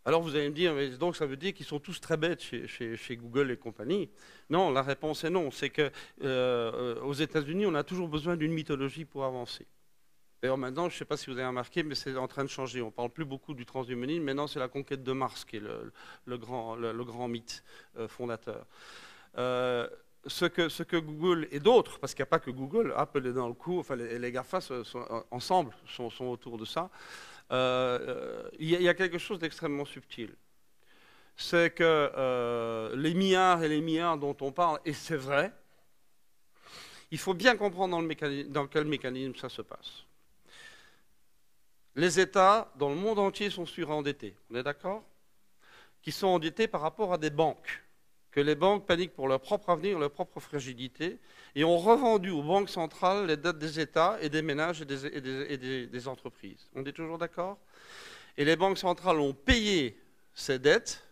Alors vous allez me dire, mais donc ça veut dire qu'ils sont tous très bêtes chez Google et compagnie. Non, la réponse est non. C'est qu'aux États-Unis, on a toujours besoin d'une mythologie pour avancer. D'ailleurs, maintenant, je ne sais pas si vous avez remarqué, mais c'est en train de changer. On ne parle plus beaucoup du transhumanisme. Maintenant, c'est la conquête de Mars qui est le grand mythe fondateur. Ce que Google et d'autres, parce qu'il n'y a pas que Google, Apple est dans le coup, enfin les GAFA ensemble sont autour de ça, il y a quelque chose d'extrêmement subtil. C'est que les milliards et les milliards dont on parle, et c'est vrai, il faut bien comprendre dans quel mécanisme ça se passe. Les États dans le monde entier sont surendettés, on est d'accord? Qui sont endettés par rapport à des banques. Que les banques paniquent pour leur propre avenir, leur propre fragilité, et ont revendu aux banques centrales les dettes des États et des ménages et des entreprises. On est toujours d'accord? Et les banques centrales ont payé ces dettes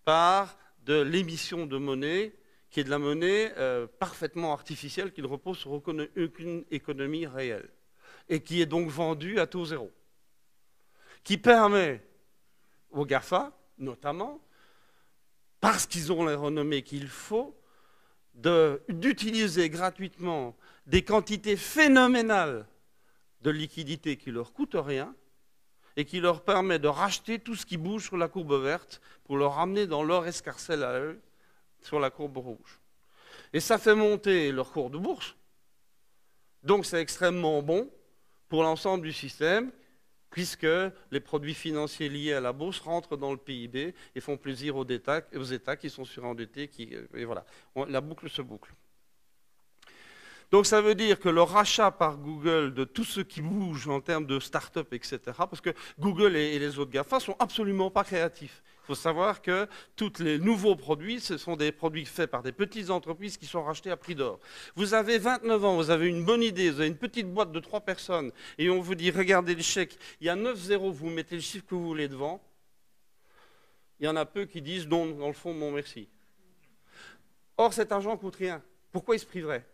par de l'émission de monnaie, qui est de la monnaie parfaitement artificielle, qui ne repose sur aucune économie réelle, et qui est donc vendue à taux zéro, qui permet aux GAFA, notamment, parce qu'ils ont les renommées qu'il faut, d'utiliser gratuitement des quantités phénoménales de liquidités qui ne leur coûtent rien et qui leur permet de racheter tout ce qui bouge sur la courbe verte pour le ramener dans leur escarcelle à eux sur la courbe rouge. Et ça fait monter leur cours de bourse. Donc c'est extrêmement bon pour l'ensemble du système, puisque les produits financiers liés à la bourse rentrent dans le PIB et font plaisir aux États qui sont surendettés. Et voilà, la boucle se boucle. Donc ça veut dire que le rachat par Google de tout ce qui bouge en termes de start-up, etc., parce que Google et les autres GAFA ne sont absolument pas créatifs. Il faut savoir que tous les nouveaux produits, ce sont des produits faits par des petites entreprises qui sont rachetés à prix d'or. Vous avez 29 ans, vous avez une bonne idée, vous avez une petite boîte de 3 personnes, et on vous dit, regardez le chèque, il y a 9 zéros, vous mettez le chiffre que vous voulez devant. Il y en a peu qui disent, non, dans le fond, non merci. Or, cet argent ne coûte rien. Pourquoi il se priverait?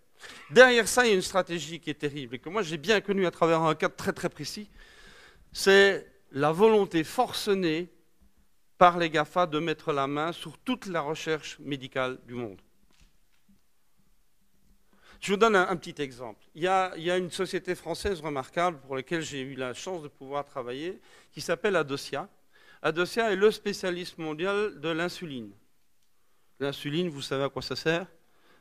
Derrière ça, il y a une stratégie qui est terrible, et que moi j'ai bien connue à travers un cadre très très précis, c'est la volonté forcenée par les GAFA de mettre la main sur toute la recherche médicale du monde. Je vous donne un petit exemple. Il y a une société française remarquable pour laquelle j'ai eu la chance de pouvoir travailler, qui s'appelle Adocia. Adocia est le spécialiste mondial de l'insuline. L'insuline, vous savez à quoi ça sert,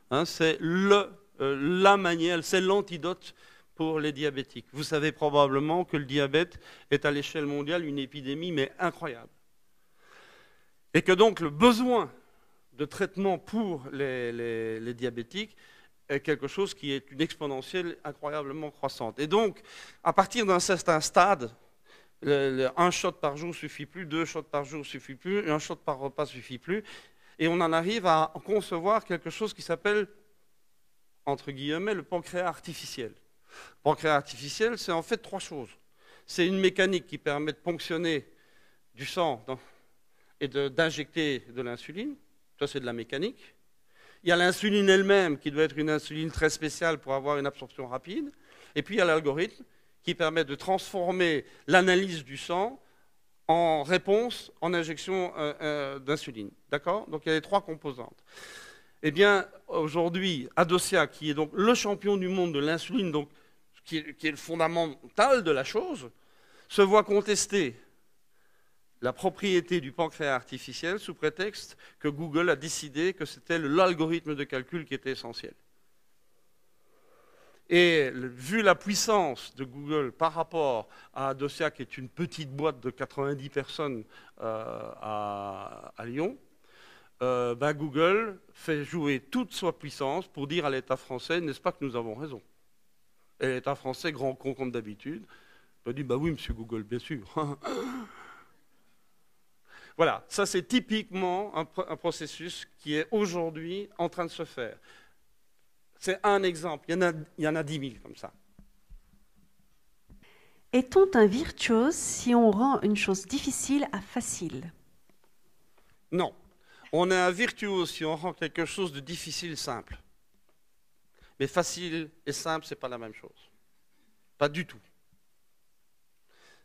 hein, c'est la manière, c'est l'antidote pour les diabétiques. Vous savez probablement que le diabète est à l'échelle mondiale une épidémie, mais incroyable. Et que donc le besoin de traitement pour les diabétiques est quelque chose qui est une exponentielle incroyablement croissante. Et donc, à partir d'un certain stade, un shot par jour ne suffit plus, 2 shots par jour ne suffit plus, un shot par repas ne suffit plus. Et on en arrive à concevoir quelque chose qui s'appelle, entre guillemets, le pancréas artificiel. Le pancréas artificiel, c'est en fait 3 choses. C'est une mécanique qui permet de ponctionner du sang et d'injecter de l'insuline. Ça, c'est de la mécanique. Il y a l'insuline elle-même, qui doit être une insuline très spéciale pour avoir une absorption rapide. Et puis, il y a l'algorithme qui permet de transformer l'analyse du sang en réponse, en injection d'insuline. D'accord? Donc, il y a les 3 composantes. Eh bien, aujourd'hui, Adocia, qui est donc le champion du monde de l'insuline, donc qui est le fondamental de la chose, se voit contester la propriété du pancréas artificiel sous prétexte que Google a décidé que c'était l'algorithme de calcul qui était essentiel. Et vu la puissance de Google par rapport à Adocia, qui est une petite boîte de 90 personnes à Lyon, Google fait jouer toute sa puissance pour dire à l'État français, n'est-ce pas que nous avons raison? Et l'État français, grand con comme d'habitude, dit, bah oui, monsieur Google, bien sûr. Voilà, ça c'est typiquement un processus qui est aujourd'hui en train de se faire. C'est un exemple, il y en a 10 000 comme ça. Est-on un virtuose si on rend une chose difficile à facile? Non, on est un virtuose si on rend quelque chose de difficile simple. Mais facile et simple, ce n'est pas la même chose. Pas du tout.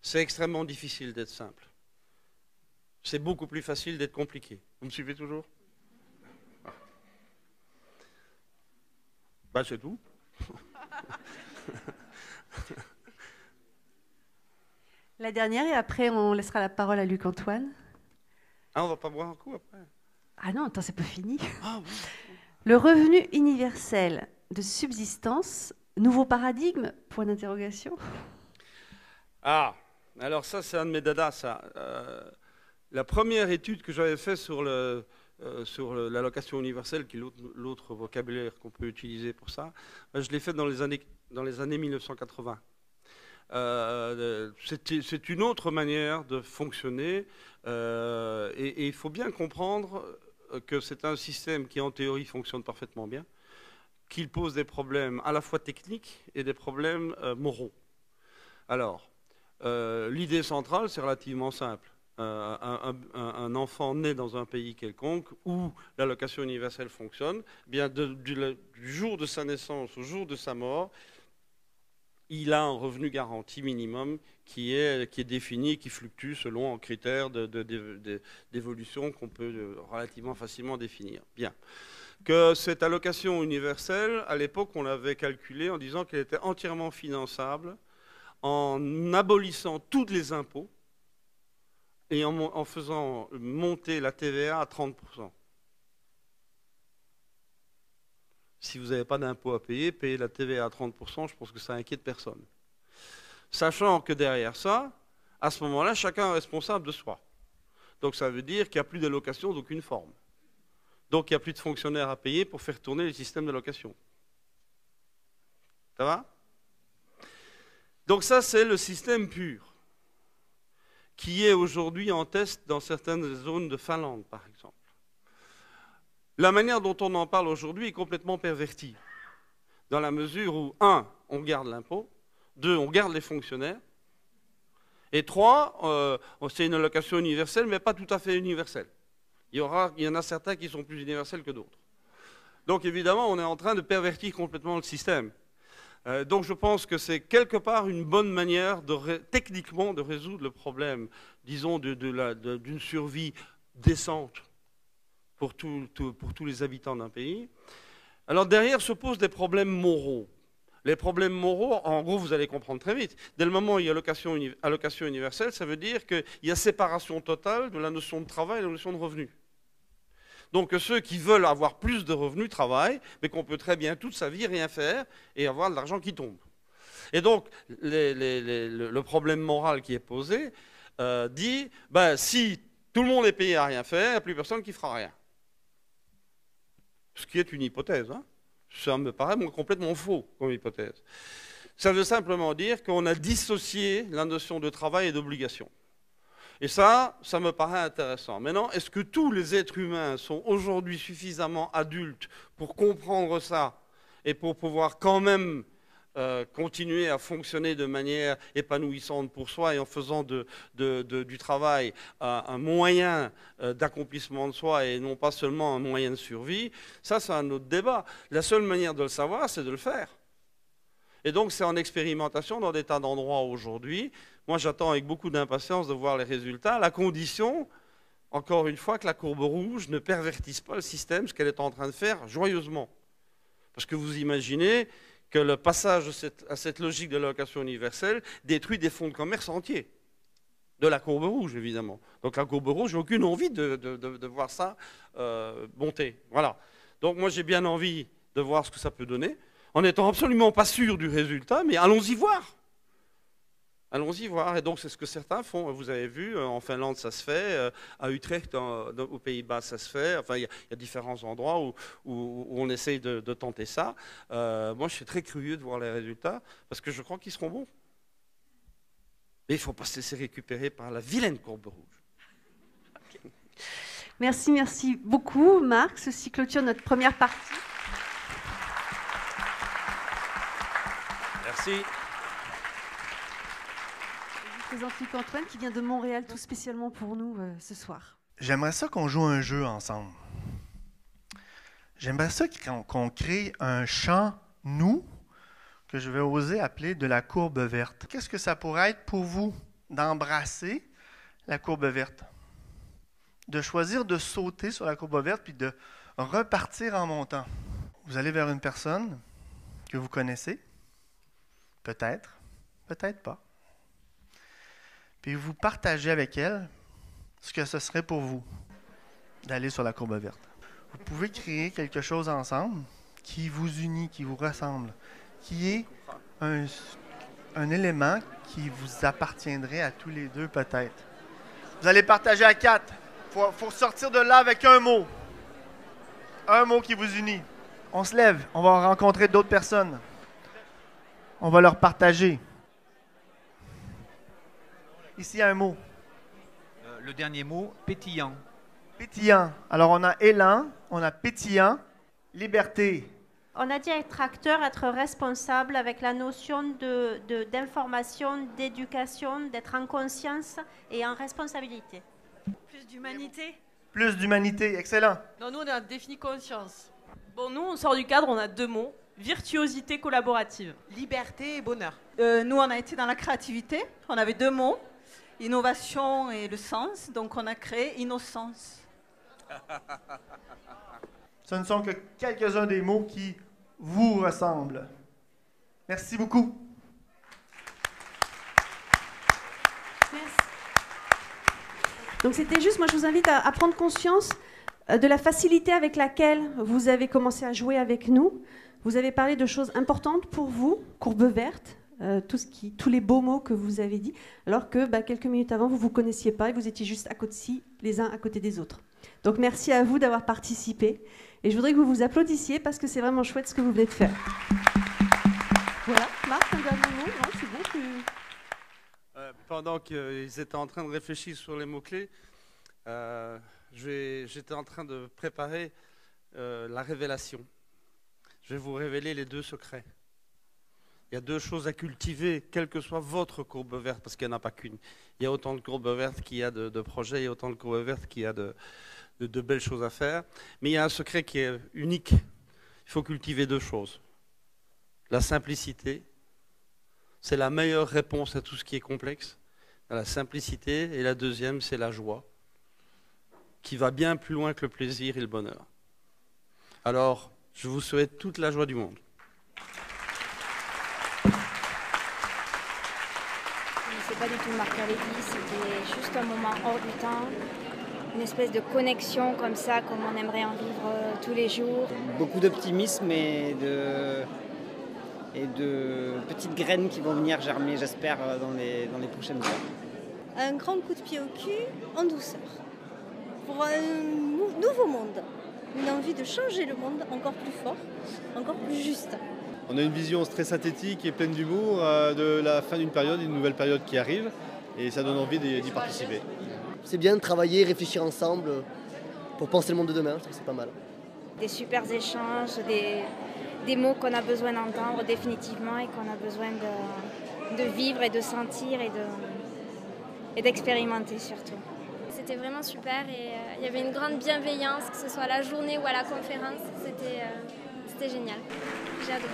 C'est extrêmement difficile d'être simple. C'est beaucoup plus facile d'être compliqué. Vous me suivez toujours? Ben, c'est tout. La dernière, et après on laissera la parole à Luc-Antoine. Ah, on va pas boire un coup après? Ah non, attends, c'est pas fini. Ah, oui. Le revenu universel de subsistance, nouveau paradigme? Point d'interrogation. Ah, alors ça, c'est un de mes dadas, ça. La première étude que j'avais faite sur l'allocation universelle, qui est l'autre vocabulaire qu'on peut utiliser pour ça, je l'ai faite dans les années 1980. C'est une autre manière de fonctionner et il faut bien comprendre que c'est un système qui en théorie fonctionne parfaitement bien, qu'il pose des problèmes à la fois techniques et des problèmes moraux. Alors, l'idée centrale, c'est relativement simple. Un enfant né dans un pays quelconque où l'allocation universelle fonctionne, eh bien du jour de sa naissance au jour de sa mort, il a un revenu garanti minimum qui est défini et qui fluctue selon un critère d'évolution qu'on peut relativement facilement définir. Bien. Que cette allocation universelle, à l'époque, on l'avait calculée en disant qu'elle était entièrement finançable en abolissant tous les impôts et en faisant monter la TVA à 30%. Si vous n'avez pas d'impôt à payer la TVA à 30%, je pense que ça inquiète personne. Sachant que derrière ça, à ce moment-là, chacun est responsable de soi. Donc ça veut dire qu'il n'y a plus d'allocation d'aucune forme. Donc il n'y a plus de fonctionnaires à payer pour faire tourner le système d'allocation. Ça va? Donc ça, c'est le système pur, qui est aujourd'hui en test dans certaines zones de Finlande, par exemple. La manière dont on en parle aujourd'hui est complètement pervertie, dans la mesure où, 1, on garde l'impôt, 2, on garde les fonctionnaires, et 3, c'est une allocation universelle, mais pas tout à fait universelle. Il y en a certains qui sont plus universels que d'autres. Donc évidemment, on est en train de pervertir complètement le système. Donc je pense que c'est quelque part une bonne manière techniquement de résoudre le problème, disons, d'une survie décente pour tous les habitants d'un pays. Alors derrière se posent des problèmes moraux. Les problèmes moraux, en gros, vous allez comprendre très vite. Dès le moment où il y a allocation universelle, ça veut dire qu'il y a séparation totale de la notion de travail et de la notion de revenu. Donc ceux qui veulent avoir plus de revenus travaillent, mais qu'on peut très bien toute sa vie rien faire et avoir de l'argent qui tombe. Et donc le problème moral qui est posé dit, si tout le monde est payé à rien faire, il n'y a plus personne qui fera rien. Ce qui est une hypothèse, hein. Ça me paraît complètement faux comme hypothèse. Ça veut simplement dire qu'on a dissocié la notion de travail et d'obligation. Et ça me paraît intéressant. Maintenant, est-ce que tous les êtres humains sont aujourd'hui suffisamment adultes pour comprendre ça et pour pouvoir quand même continuer à fonctionner de manière épanouissante pour soi et en faisant du travail un moyen d'accomplissement de soi et non pas seulement un moyen de survie, ça c'est un autre débat. La seule manière de le savoir, c'est de le faire. Et donc c'est en expérimentation dans des tas d'endroits aujourd'hui. Moi j'attends avec beaucoup d'impatience de voir les résultats, à la condition, encore une fois, que la courbe rouge ne pervertisse pas le système, ce qu'elle est en train de faire joyeusement. Parce que vous imaginez que le passage à cette logique de l'allocation universelle détruit des fonds de commerce entiers. De la courbe rouge, évidemment. Donc la courbe rouge, j'ai aucune envie de voir ça monter. Voilà. Donc moi, j'ai bien envie de voir ce que ça peut donner, en n'étant absolument pas sûr du résultat, mais allons-y voir. Allons-y voir. Et donc, c'est ce que certains font. Vous avez vu, en Finlande, ça se fait. À Utrecht, aux Pays-Bas, ça se fait. Enfin, il y a différents endroits où on essaye de tenter ça. Moi, je suis très curieux de voir les résultats, parce que je crois qu'ils seront bons. Mais il ne faut pas se laisser récupérer par la vilaine courbe rouge. Okay. Merci beaucoup, Marc. Ceci clôture notre première partie. Merci. Je vous présente Luc-Antoine qui vient de Montréal tout spécialement pour nous ce soir. J'aimerais ça qu'on joue un jeu ensemble. J'aimerais ça qu'on crée un champ, nous, que je vais oser appeler de la courbe verte. Qu'est-ce que ça pourrait être pour vous d'embrasser la courbe verte? De choisir de sauter sur la courbe verte puis de repartir en montant. Vous allez vers une personne que vous connaissez, peut-être, peut-être pas. Puis vous partagez avec elle ce que ce serait pour vous d'aller sur la courbe verte. Vous pouvez créer quelque chose ensemble qui vous unit, qui vous ressemble, qui est un élément qui vous appartiendrait à tous les deux peut-être. Vous allez partager à 4. Faut sortir de là avec un mot. Un mot qui vous unit. On se lève, on va rencontrer d'autres personnes. On va leur partager. Ici, un mot. Le dernier mot, pétillant. Pétillant. Alors, on a élan, on a pétillant, liberté. On a dit être acteur, être responsable avec la notion d'information, d'éducation, d'être en conscience et en responsabilité. Plus d'humanité. Plus d'humanité, excellent. Non, nous, on a défini conscience. Bon, nous, on sort du cadre, on a 2 mots. Virtuosité collaborative. Liberté et bonheur. Nous, on a été dans la créativité. On avait 2 mots. Innovation et le sens. Donc, on a créé innocence. Ce ne sont que quelques-uns des mots qui vous ressemblent. Merci beaucoup. Merci. Donc c'était juste, moi je vous invite à prendre conscience de la facilité avec laquelle vous avez commencé à jouer avec nous. Vous avez parlé de choses importantes pour vous, courbe verte, tous les beaux mots que vous avez dit, alors que quelques minutes avant, vous ne vous connaissiez pas et vous étiez juste à côté, les uns à côté des autres. Donc merci à vous d'avoir participé. Et je voudrais que vous vous applaudissiez parce que c'est vraiment chouette ce que vous venez de faire. Voilà, Marc, un dernier mot. Non, c'est bon, pendant qu'ils étaient en train de réfléchir sur les mots-clés, j'étais en train de préparer la révélation. Je vais vous révéler les 2 secrets. Il y a 2 choses à cultiver, quelle que soit votre courbe verte, parce qu'il n'y en a pas qu'une. Il y a autant de courbes vertes qu'il y a de projets, il y a autant de courbes vertes qu'il y a de belles choses à faire. Mais il y a un secret qui est unique. Il faut cultiver 2 choses. La simplicité, c'est la meilleure réponse à tout ce qui est complexe. La simplicité. Et la deuxième, c'est la joie, qui va bien plus loin que le plaisir et le bonheur. Alors, Je vous souhaite toute la joie du monde. C'est pas du tout Marc Calédi, c'était juste un moment hors du temps, une espèce de connexion comme ça, comme on aimerait en vivre tous les jours. Beaucoup d'optimisme et de petites graines qui vont venir germer, j'espère, dans les prochaines heures. Un grand coup de pied au cul en douceur, pour un nouveau monde, une envie de changer le monde encore plus fort, encore plus juste. On a une vision très synthétique et pleine d'humour de la fin d'une période, une nouvelle période qui arrive, et ça donne envie d'y participer. C'est bien de travailler, réfléchir ensemble pour penser le monde de demain, je trouve que c'est pas mal. Des super échanges, des mots qu'on a besoin d'entendre définitivement et qu'on a besoin de vivre et de sentir et d'expérimenter surtout. C'était vraiment super et il y avait une grande bienveillance, que ce soit à la journée ou à la conférence, c'était génial. J'ai adoré.